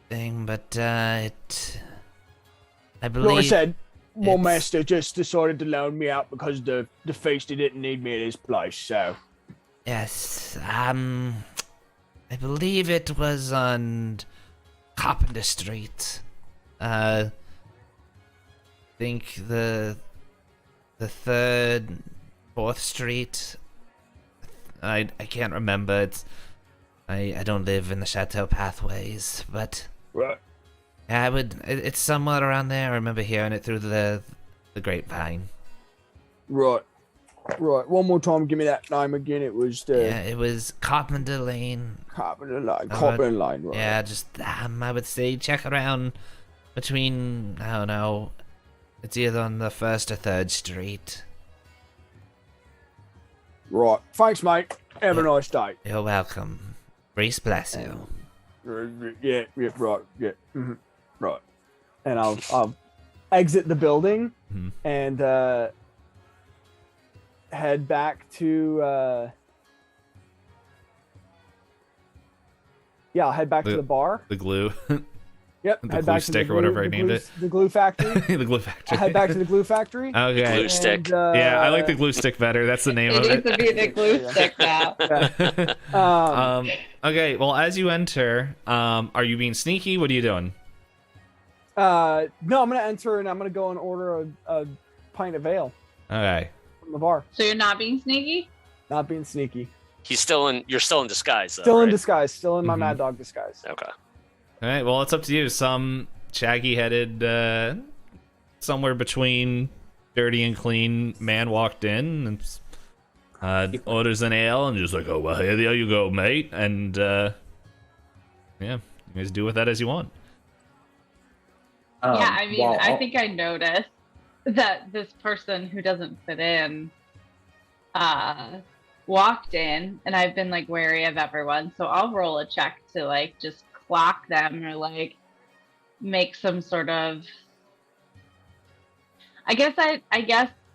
thing, but I believe. Like I said, my master just decided to loan me out because the feastie didn't need me at his place. So. Yes. I believe it was on Carpenter Street. I think the 3rd, 4th Street. I can't remember. I don't live in the Chateau pathways, but right. It's somewhere around there. I remember hearing it through the grapevine. Right. One more time, give me that name again. It was it was Carpenter Lane. Carpenter Lane. Right. Yeah, just I would say check around between, I don't know, it's either on the 1st or 3rd Street. Right. Thanks, mate. Have a nice day. You're welcome. Reese bless you. Yeah, right, yeah. Mm-hmm. Right. And I'll exit the building and head back to I'll head back to the bar. The glue. Yep. The glue stick or whatever I named it. The glue factory. The glue factory. I'll head back to the glue factory. Okay. The glue stick. Yeah, I like the glue stick better. That's the name of it. It needs to be the glue stick now. Okay, well, as you enter, are you being sneaky? What are you doing? No, I'm gonna enter and I'm gonna go and order a pint of ale Okay. from the bar. So you're not being sneaky? Not being sneaky. You're still in disguise, though, Still in right? disguise. Still in my Mad Dog disguise. Okay. All right, well, it's up to you. Some shaggy-headed, somewhere between dirty and clean man walked in and orders an ale and just like, oh, well, here you go, mate. And, you guys do with that as you want. Yeah, I mean, I think I noticed that this person who doesn't fit in walked in, and I've been like wary of everyone, so I'll roll a check to like just clock them or like make some sort of I guess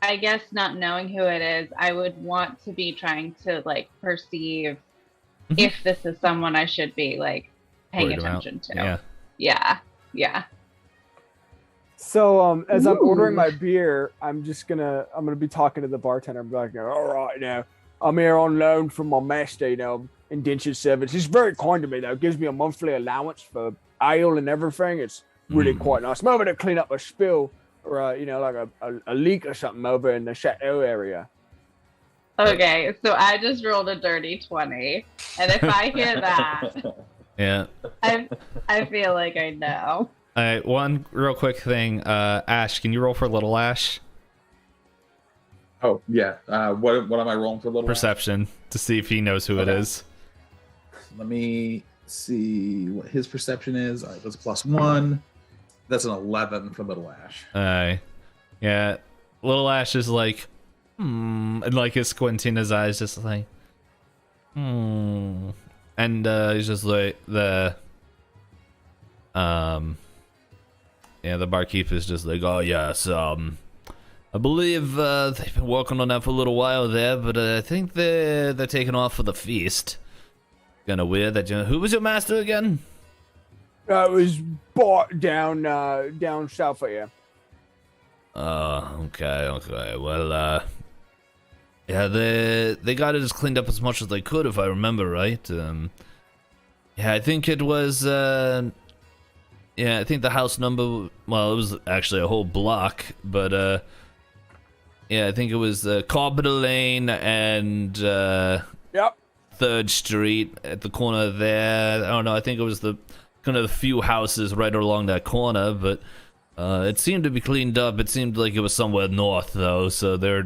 I guess not knowing who it is, I would want to be trying to like perceive if this is someone I should be like paying Worried about. attention to. Yeah. So as I'm ordering Ooh. my beer, I'm gonna be talking to the bartender. I'm like, all right, now I'm here on loan from my master, indentured servants. He's very kind to me though. Gives me a monthly allowance for ale and everything. It's really quite nice. I'm over to clean up a spill or like a leak or something over in the chateau area. Okay, so I just rolled a dirty 20, and if I hear that, Yeah. I feel like I know. All right, one real quick thing. Ash, can you roll for Little Ash? Oh yeah. What am I rolling for little? Perception to see if he knows who it is. Let me see what his perception is. All right, that's +1. That's an 11 for Little Ash. Yeah. Little Ash is like, and like his squinting his eyes, just like, and he's just like the barkeep is just like, oh yes, I believe they've been working on that for a little while there, but I think they're taking off for the feast. Kind of weird that who was your master again? It was bought down south of here. Okay. Well, yeah, they got it as cleaned up as much as they could, if I remember right. Yeah, I think it was. Yeah, I think the house number. Well, it was actually a whole block, but yeah, I think it was Carpenter Lane and Yep. 3rd Street at the corner there. I don't know. I think it was the kind of the few houses right along that corner, but it seemed to be cleaned up. It seemed like it was somewhere north though, so they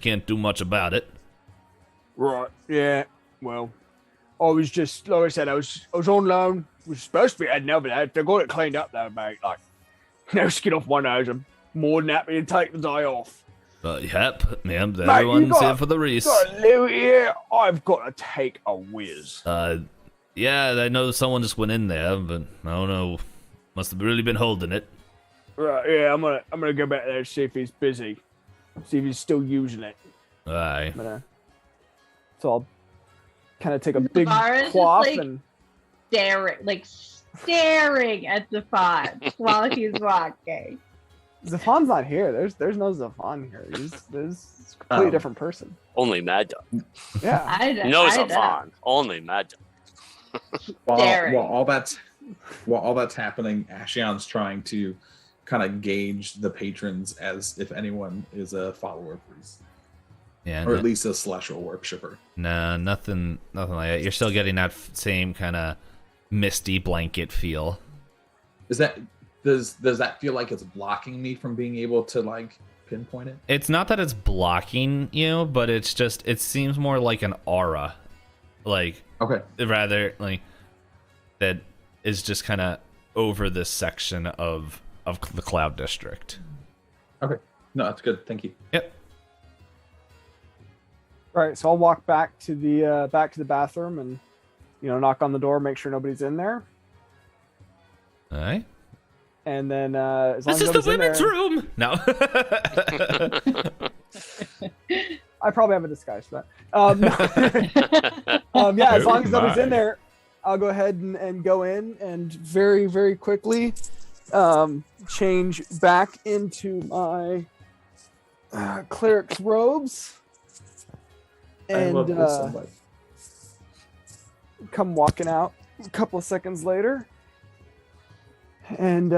can't do much about it. Right. Yeah. Well, I was just like I said, I was on loan. Was supposed to be heading over there. They got it cleaned up though, mate. Like, no skin off one nose. I'm more than happy to take the day off. Yep, man. Mate, Everyone's here for the Reese. Got a little here. I've got to take a whiz. Yeah, I know someone just went in there, but I don't know. Must have really been holding it. Right. Yeah. I'm gonna go back there and see if he's busy. See if he's still using it. Aye. So I'll kind of take a big Zevarra's quaff just, and staring at Zephan while he's walking. Zephan's not here. There's no Zephan here. There's a completely different person. Only Mad Dog. Yeah. No Zephan. Only Mad Dog. While all that's happening, Aesheon's trying to kind of gauge the patrons as if anyone is a follower of Reese. Yeah, or at least a celestial worshipper. Nah, nothing like that. You're still getting that same kind of misty blanket feel. Does that feel like it's blocking me from being able to like pinpoint it? It's not that it's blocking you, but it seems more like an aura, like rather like that is just kind of over this section of the Cloud District. Okay, no, that's good. Thank you. Yep. All right, so I'll walk back to the bathroom and knock on the door, make sure nobody's in there. All right. And then as long this as is the women's room. No. I probably have a disguise for that. Yeah, as long as nobody's in there, I'll go ahead and go in and very, very quickly change back into my cleric's robes and come walking out a couple of seconds later and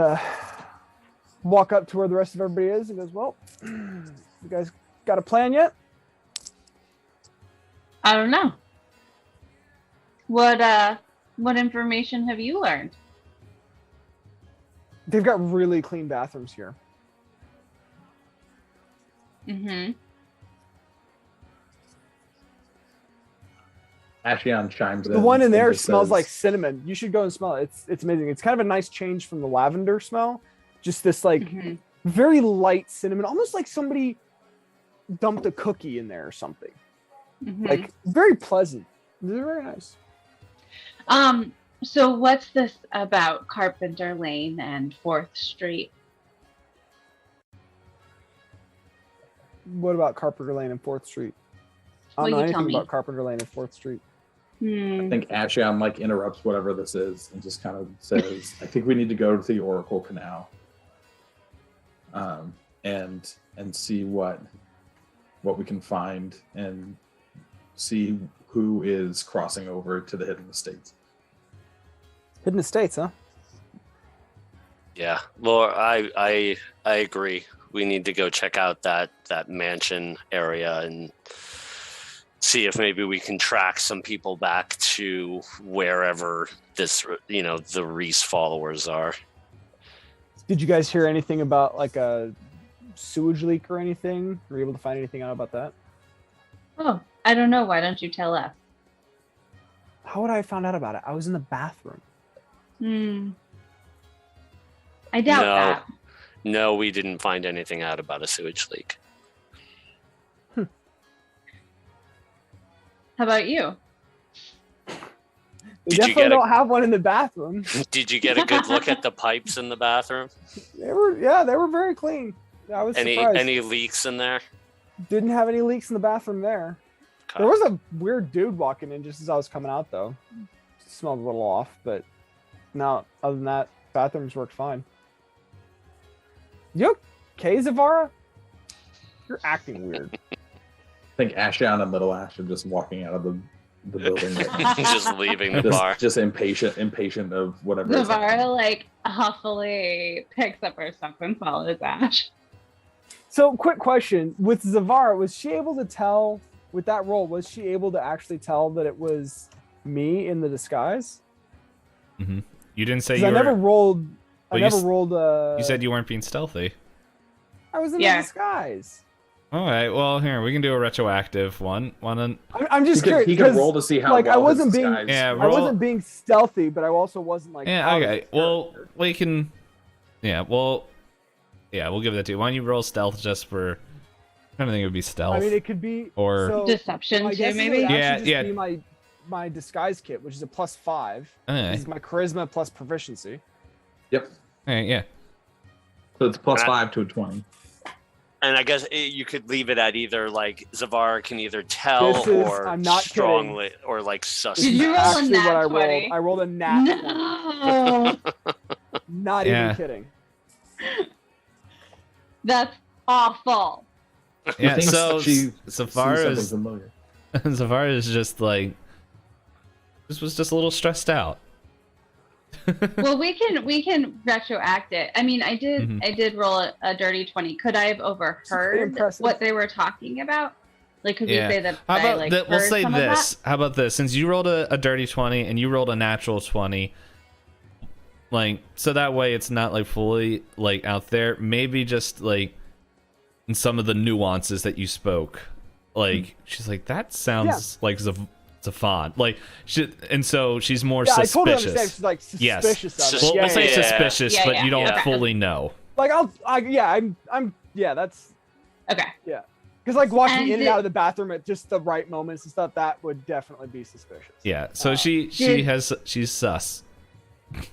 walk up to where the rest of everybody is and goes, well, you guys got a plan yet? I don't know. What information have you learned? They've got really clean bathrooms here. Mm-hmm. Aesheon chimes in. The one in there smells like cinnamon. You should go and smell it. It's amazing. It's kind of a nice change from the lavender smell. Just this very light cinnamon, almost like somebody dumped a cookie in there or something. Mm-hmm. Like very pleasant. They're very nice. So what's this about Carpenter Lane and 4th Street? what about Carpenter Lane and 4th Street? I don't Well, know you tell anything me. about Carpenter Lane and 4th Street. I think Aesheon like interrupts whatever this is and just kind of says, "I think we need to go to the Oracle Canal, and see what we can find and see who is crossing over to the Hidden Estates." Hidden Estates, huh? Yeah, Lor, I agree. We need to go check out that mansion area and see if maybe we can track some people back to wherever this, the Reese followers are. Did you guys hear anything about like a sewage leak or anything? Were you able to find anything out about that? Oh, I don't know. Why don't you tell us? How would I have found out about it? I was in the bathroom. I doubt that. No, we didn't find anything out about a sewage leak. How about you? We definitely don't have one in the bathroom. Did you get a good look at the pipes in the bathroom? They were very clean. I was surprised. Any leaks in there? Didn't have any leaks in the bathroom there. Okay. There was a weird dude walking in just as I was coming out, though. Smelled a little off, but no, other than that, bathrooms worked fine. You okay, Zevarra? You're acting weird. I think Aesheon and Little Ash are just walking out of the building. Just leaving the bar. Just impatient of whatever. Zevarra like huffily picks up her stuff and follows Ash. So, quick question: with Zevarra, was she able to tell with that role? Was she able to actually tell that it was me in the disguise? Mm-hmm. You didn't say you I were... never rolled. Well, I never rolled. You said you weren't being stealthy. I was in the disguise. All right. Well, here we can do a retroactive one. I'm just curious. He could roll to see how. Like well I wasn't his being. disguise- Yeah, I wasn't being stealthy, but I also wasn't like. Yeah. Okay. Well, we can. Yeah. Well. Yeah. We'll give that to you. Why don't you roll stealth just for? I'm trying to think it would be stealth. I mean, it could be or deception I too, guess maybe. It would actually Yeah, just be my disguise kit, which is a +5. Okay. This is my charisma plus proficiency. Yep. Yeah. So it's +5 to a 20. And I guess you could leave it at either like Zevarra can either tell or I'm not strongly kidding. or like suspect. Did you roll a Actually, nat what I 20? rolled. I rolled a nat. 20. No. Not Yeah. even kidding. That's awful. Yeah. thinks So she sees Zevarra is something familiar. Zevarra is just like. This was just a little stressed out. Well, we can retroact it. I mean, I did Mhm. I did roll a dirty 20. Could I have overheard impressive. what they were talking about? Like, could Yeah. we say that How I about like that? We'll heard say some of this. How about this? Since you rolled a dirty 20 and you rolled a natural 20, like so that way it's not like fully like out there. Maybe just like in some of the nuances that you spoke. Like she's like that sounds like Zephan. Like and so she's more Yeah, I suspicious. totally understand. She's like suspicious of it. Well, Yeah, we'll say yeah, yeah. suspicious, Yeah, but yeah, you don't yeah. fully know. Like I'm that's Okay. because like walking And in and out of the bathroom at just the right moments and stuff, that would definitely be suspicious. Yeah. So she's sus.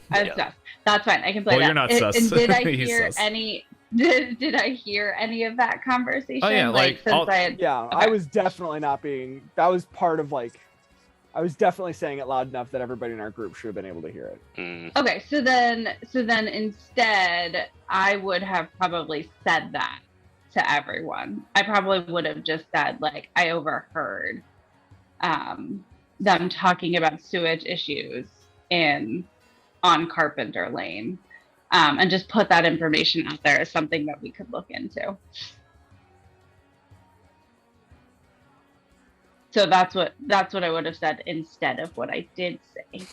That's fine. I can play Well, that. you're not And- sus. And did I He's hear sus. any? Did I hear any of that conversation? Oh, yeah, like, since I'll- I had, Yeah, Okay. I was definitely not being. That was part of like. I was definitely saying it loud enough that everybody in our group should have been able to hear it. Mm. Okay, so then instead, I would have probably said that to everyone. I probably would have just said like I overheard them talking about sewage issues on Carpenter Lane, and just put that information out there as something that we could look into. So that's what I would have said instead of what I did say.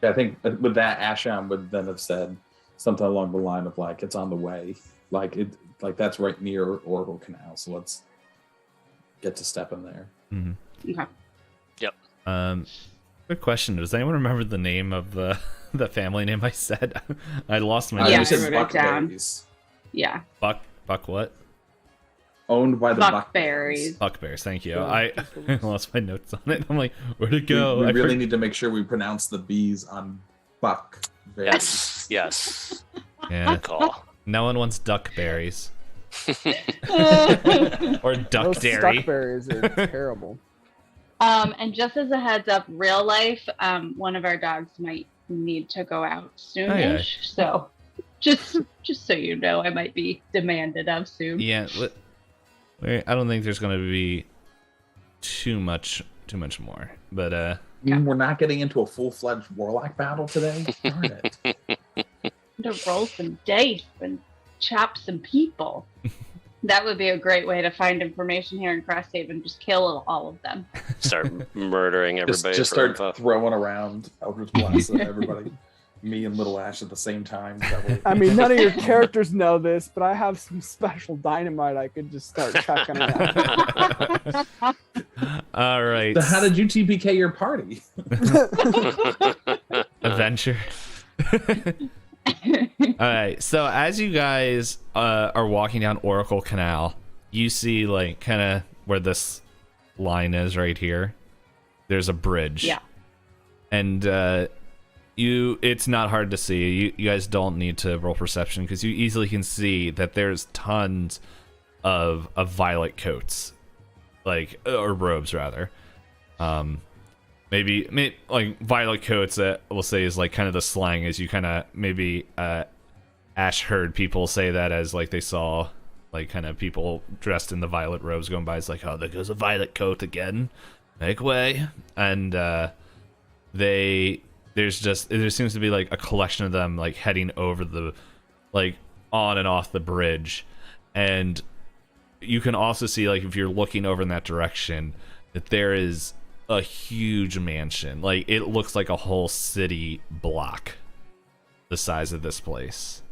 Yeah, I think with that, Aesheon would then have said something along the line of like, "It's on the way." Like that's right near Oracle Canal, so let's get to step in there. Mm-hmm. Okay. Yep. Good question. Does anyone remember the name of the family name I said? I lost my Yeah, notes. I wrote it down. Buckberries. Yeah. Buck what? Owned by the Buckberries. Buckbears. Thank you. Yeah, I just the ones. lost my notes on it. I'm like, where'd it go? We I really forgot- need to make sure we pronounce the B's on Buckberries. Yes. Yeah. Good call. No one wants duckberries. Or duck Those dairy. stuck berries are terrible. And just as a heads up, real life, one of our dogs might need to go out soonish. So just so you know, I might be demanded of soon. Yeah, I don't think there's going to be too much more, but We're not getting into a full-fledged warlock battle today. Darn it. To roll some dice and chop some people. That would be a great way to find information here in Cresthaven. Just kill all of them. Start murdering everybody. Just start throwing around Eldritch Blast at everybody. Me and Little Ash at the same time. I mean, none of your characters know this, but I have some special dynamite I could just start chucking around. All right. So how did you TPK your party? Adventure. All right. So as you guys are walking down Oracle Canal, you see like kind of where this line is right here. There's a bridge. Yeah. And it's not hard to see. You guys don't need to roll perception because you easily can see that there's tons of violet coats, or robes rather. Maybe like violet coats that we'll say is like kind of the slang, as you kind of maybe Ash heard people say that as like they saw like kind of people dressed in the violet robes going by. It's like, oh, there goes a violet coat again, make way. And there seems to be like a collection of them like heading over the like on and off the bridge. And you can also see, like, if you're looking over in that direction, that there is a huge mansion. Like, it looks like a whole city block the size of this place.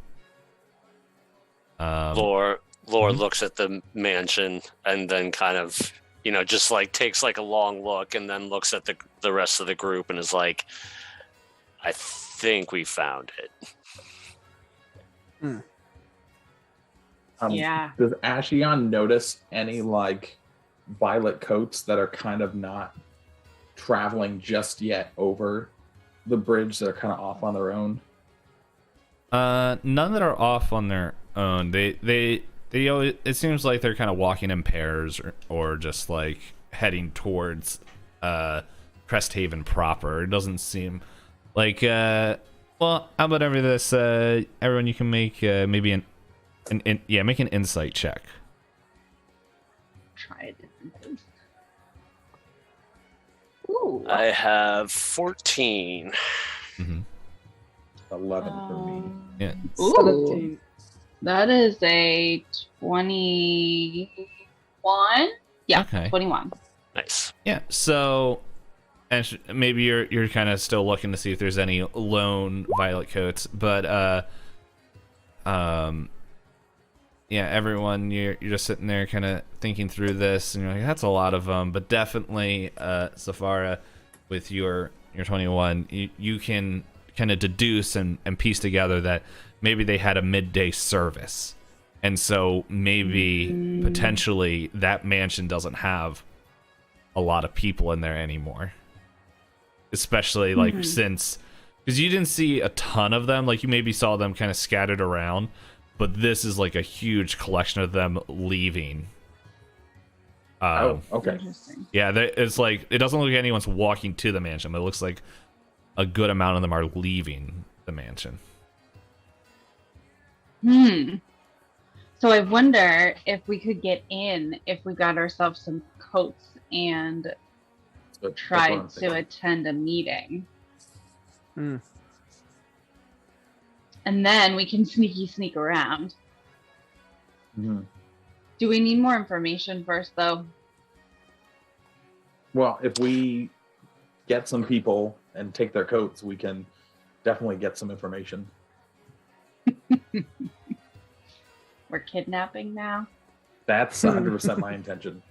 Lor looks at the mansion and then kind of, just like takes like a long look and then looks at the rest of the group and is like, I think we found it. Yeah. Does Aesheon notice any like violet coats that are kind of not traveling just yet over the bridge, that are kind of off on their own? None that are off on their own. They always, it seems like they're kind of walking in pairs or just like heading towards Cresthaven proper. It doesn't seem like well, how about everyone, you can make maybe make an insight check. Try different things. Ooh. I have 14. Mm-hmm. 11 for me. Yeah. Ooh. 17. That is a 21. Yeah, Okay. 21. Nice. Yeah. So, and maybe you're kind of still looking to see if there's any lone violet coats, but yeah, everyone, you're just sitting there kind of thinking through this, and you're like, that's a lot of them. But definitely, Zevarra, with your 21, you can kind of deduce and piece together that maybe they had a midday service, and so maybe potentially that mansion doesn't have a lot of people in there anymore, especially like since, because you didn't see a ton of them. Like, you maybe saw them kind of scattered around, but this is like a huge collection of them leaving. Okay. Interesting. Yeah, it's like, it doesn't look like anyone's walking to the mansion, but it looks like a good amount of them are leaving the mansion. So I wonder if we could get in if we got ourselves some coats and tried to attend a meeting. And then we can sneak around. Mm-hmm. Do we need more information first, though? Well, if we get some people and take their coats, we can definitely get some information. We're kidnapping now? That's 100% my intention.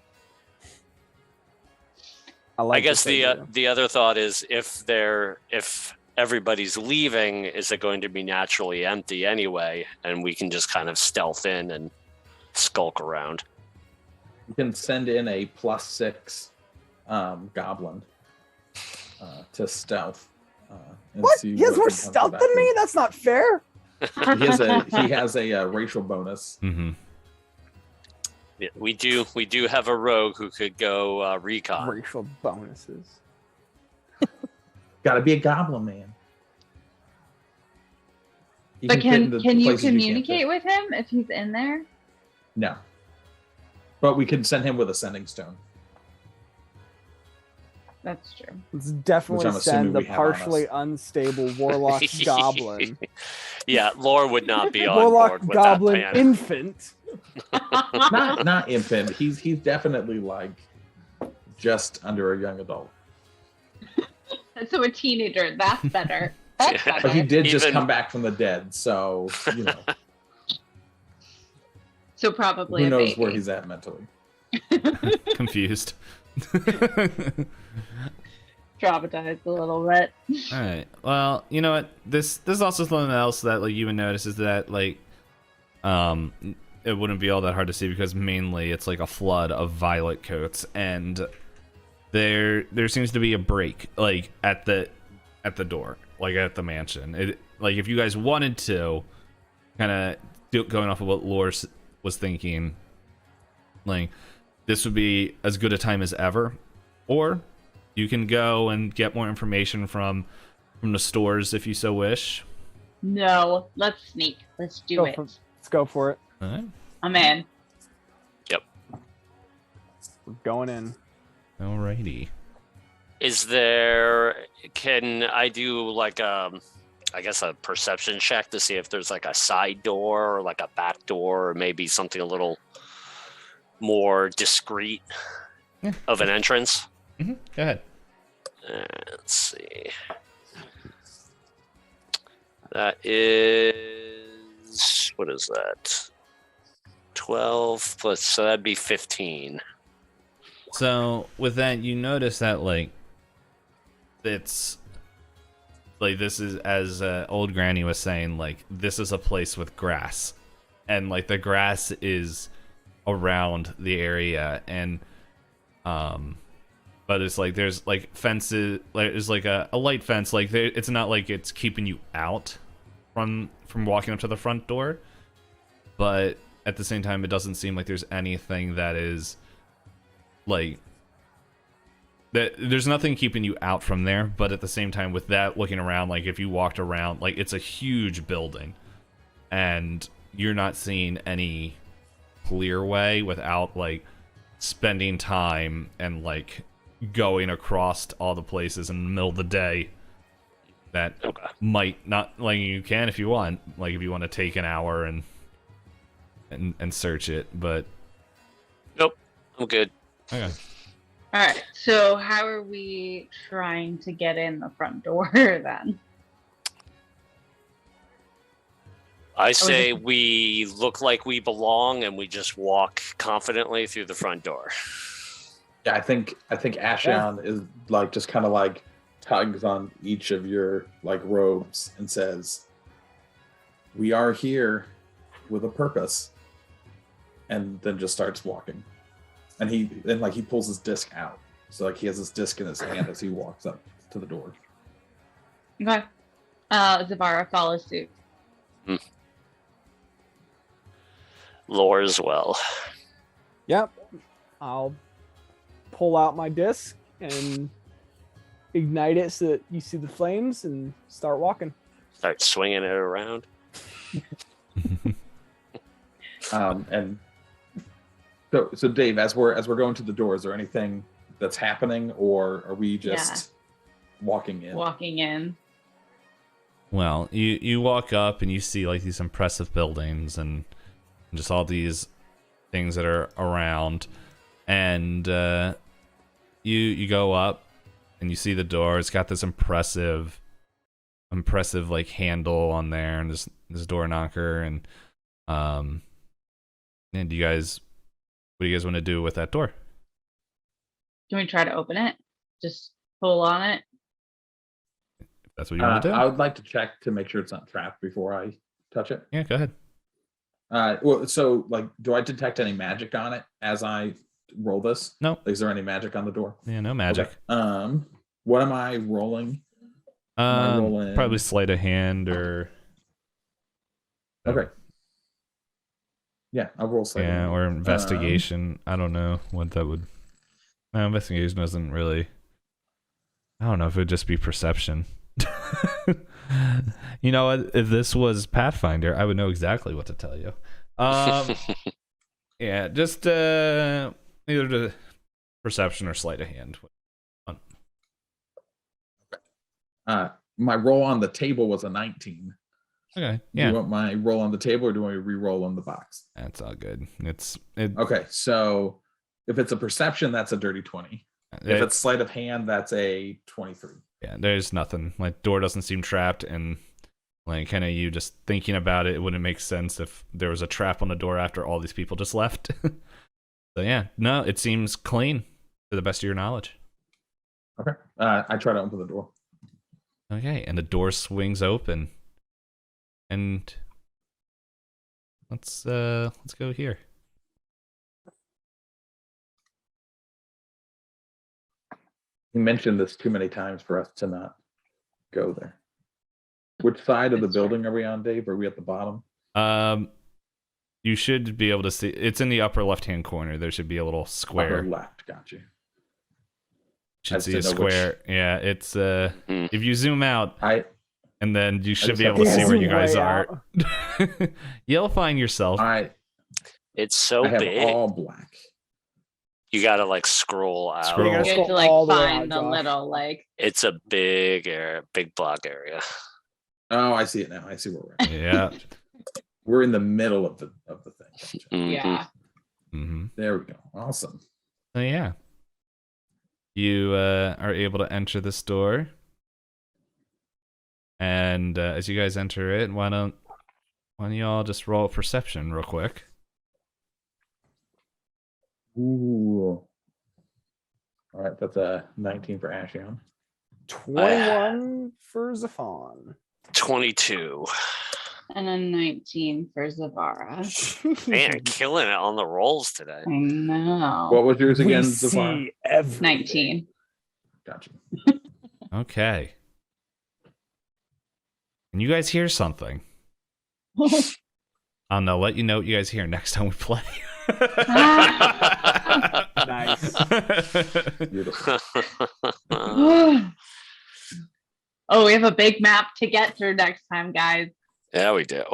I guess the other thought is, if everybody's leaving, is it going to be naturally empty anyway, and we can just kind of stealth in and skulk around? You can send in a +6 goblin to stealth. What? He has more stealth than me? That's not fair. He has a racial bonus. Mm-hmm. Yeah, we do have a rogue who could go recon. Racial bonuses. Got to be a goblin man. He But fit in the can you places can't fit. communicate with him if he's in there? No. But we can send him with a sending stone. That's true. Let's definitely Which I'm assuming send the we have on us. partially unstable warlock goblin. Yeah, Lore would not be on Warlock board with goblin that plan. infant. Not infant. He's definitely like just under a young adult. So a teenager. That's better. That's Yeah. better. But he did just Even- come back from the dead, so you know So probably who a knows baby. where he's at mentally. Confused. Traumatized a little bit. All right. Well, you know what? This is also something else that like you would notice is that like, it wouldn't be all that hard to see because mainly it's like a flood of violet coats, and there seems to be a break like at the door, like at the mansion. It like if you guys wanted to, kind of going off of what Lore was thinking, like this would be as good a time as ever, or you can go and get more information from the stores if you so wish. No, let's sneak. Let's do it. Let's go for it. All right. I'm in. We're going in. Alrighty. Can I do like I guess a perception check to see if there's like a side door or like a back door or maybe something a little more discreet of an entrance? Mm-hmm. Go ahead. Let's see. That is, what is that? 12 plus, so that'd be 15. So with that, you notice that like it's like this is as old Granny was saying, like this is a place with grass, and like the grass is around the area, and but it's like there's like fences, like there's like a light fence, like it's not like it's keeping you out from walking up to the front door, but at the same time it doesn't seem like there's anything that is like that. There's nothing keeping you out from there, but at the same time with that looking around, like if you walked around, like it's a huge building and you're not seeing any clear way without like spending time and like going across all the places in the middle of the day that might not, like you can if you want, like if you want to take an hour and search it, but Nope, I'm good. okay. All right. So how are we trying to get in the front door then? I say we look like we belong and we just walk confidently through the front door. Yeah, I think Aesheon is like just kind of like tugs on each of your like robes and says, "We are here with a purpose," and then just starts walking. And he pulls his disc out, so like he has this disc in his hand as he walks up to the door. Okay. Zevarra follows suit. Lore as well. Yep. I'll pull out my disc and ignite it so that you see the flames and start walking. Start swinging it around. And so Dave, as we're going to the door, is there anything that's happening, or are we just walking in? Walking in. Well, you walk up and you see like these impressive buildings and just all these things that are around, and you go up and you see the door. It's got this impressive like handle on there, and this door knocker, and what do you guys want to do with that door? Can we try to open it? Just pull on it? If that's what you want to do. I would like to check to make sure it's not trapped before I touch it. Yeah, go ahead. Well, so like, do I detect any magic on it as I roll this? No. Is there any magic on the door? Yeah, no magic. Okay. What am I rolling? Rolling? Probably sleight of hand or. Okay. Yeah, I'll roll sleight of Yeah, hand. or investigation. I don't know what that would. No, investigation doesn't really. I don't know if it would just be perception. You know what? If this was Pathfinder, I would know exactly what to tell you. Yeah, just either the perception or sleight of hand. My roll on the table was a 19. Okay. Do Yeah. you want my roll on the table, or do you want me to re-roll on the box? That's all good. Okay, so if it's a perception, that's a dirty 20. If it's sleight of hand, that's a 23. Yeah, there's nothing. Like, door doesn't seem trapped, and like kind of you just thinking about it wouldn't make sense if there was a trap on the door after all these people just left. So yeah, no, it seems clean to the best of your knowledge. Okay, I try to open the door. Okay, and the door swings open, and let's go here. You mentioned this too many times for us to not go there. Which side of the building are we on, Dave? Are we at the bottom? You should be able to see. It's in the upper left-hand corner. There should be a little square. Upper left, got you. Should see a square. Yeah, it's if you zoom out, and then you should be able to see where you guys are. You'll find yourself. It's so I have big. all black. You gotta like scroll out. You have to like find the little like. It's a big area, big block area. Oh, I see it now. I see where we're at. Yeah. We're in the middle of the thing. Mm-hmm. Yeah. Mm-hmm. There we go. Awesome. So yeah, you are able to enter this door, and as you guys enter it, why don't you all just roll perception real quick? Ooh. All right, that's a 19 for Aesheon. 21 for Zephan. 22. And a 19 for Zevarra. Man, killing it on the rolls today. I know. What was yours again, We Zephan? see everything. 19. Gotcha. Okay. And you guys hear something? I'll let you know what you guys hear next time we play. Nice. Beautiful. Oh, we have a big map to get through next time, guys. Yeah, we do.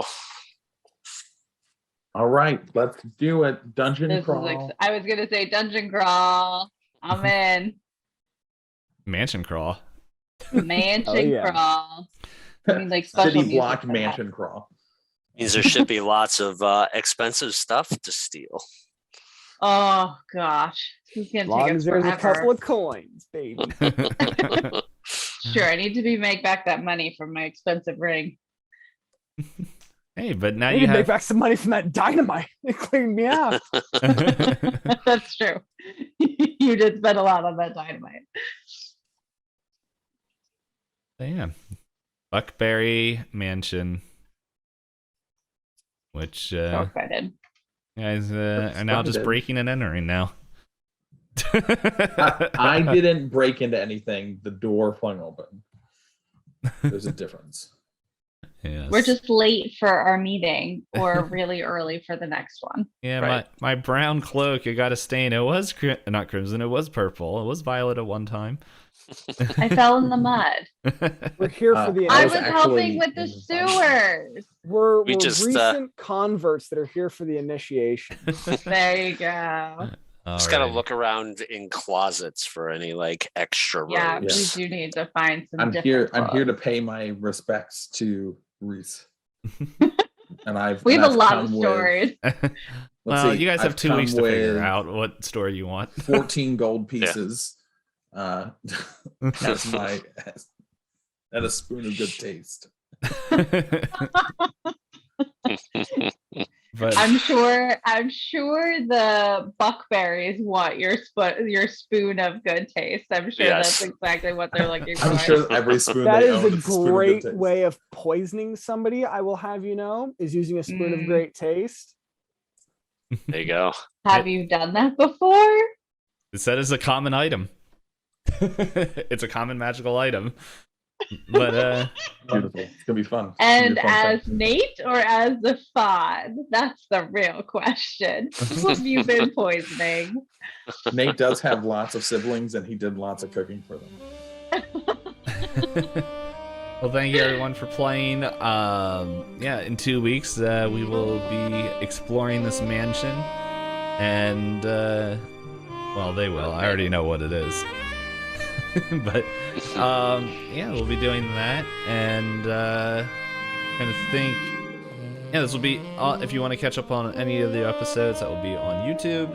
All right, let's do it. Dungeon crawl. I was gonna say dungeon crawl. I'm in. Mansion crawl. Mansion crawl. I mean, like special City music block for mansion that. crawl. Means there should be lots of expensive stuff to steal. Oh gosh, who's gonna As long take as us there's a forever? couple of coins, baby. Sure, I need to make back that money from my expensive ring. Hey, but now I you need to make have. back some money from that dynamite. It cleaned me out. That's true. You did spend a lot on that dynamite. Yeah, Buckberry Mansion, which So excited. guys are now just Excited. breaking and entering now. I didn't break into anything. The door flung open. There's a difference. Yes. We're just late for our meeting, or really early for the next one. Yeah, Right. my brown cloak, it got a stain. It was not crimson, it was purple. It was violet at one time. I fell in the mud. We're here for the. I was was actually helping with the in the fun. sewers. We're We just, recent converts that are here for the initiation. There you go. Just gotta Alrighty. look around in closets for any like extra Yeah, robes. we do need to find some. I'm here different to clothes. pay my respects to Reese. And We have a I've lot come of with- stories. Well, see, you guys have I've 2 come weeks to figure with out what story you want. 14 gold pieces. That's my and a spoon of good taste. But I'm sure the buckberries want your spoon of good taste. I'm sure Yes. that's exactly what they're looking for. I'm sure every spoon That they is own a is spoon of good great taste. way of poisoning somebody. I will have you know, is using a spoon of Mm. great taste. There you go. Have you done that before? it said it's a common item. It's a common magical item. But Beautiful. It's gonna be fun. And It's gonna be a fun as Nate or as Zephan? That's the real question. Who have you been poisoning? thing. Nate does have lots of siblings, and he did lots of cooking for them. well, thank you everyone for playing. Yeah, in 2 weeks we will be exploring this mansion, and well, they will. I already know what it is. But yeah, we'll be doing that, and kind of think. Yeah, this will be. If you want to catch up on any of the episodes, that will be on YouTube.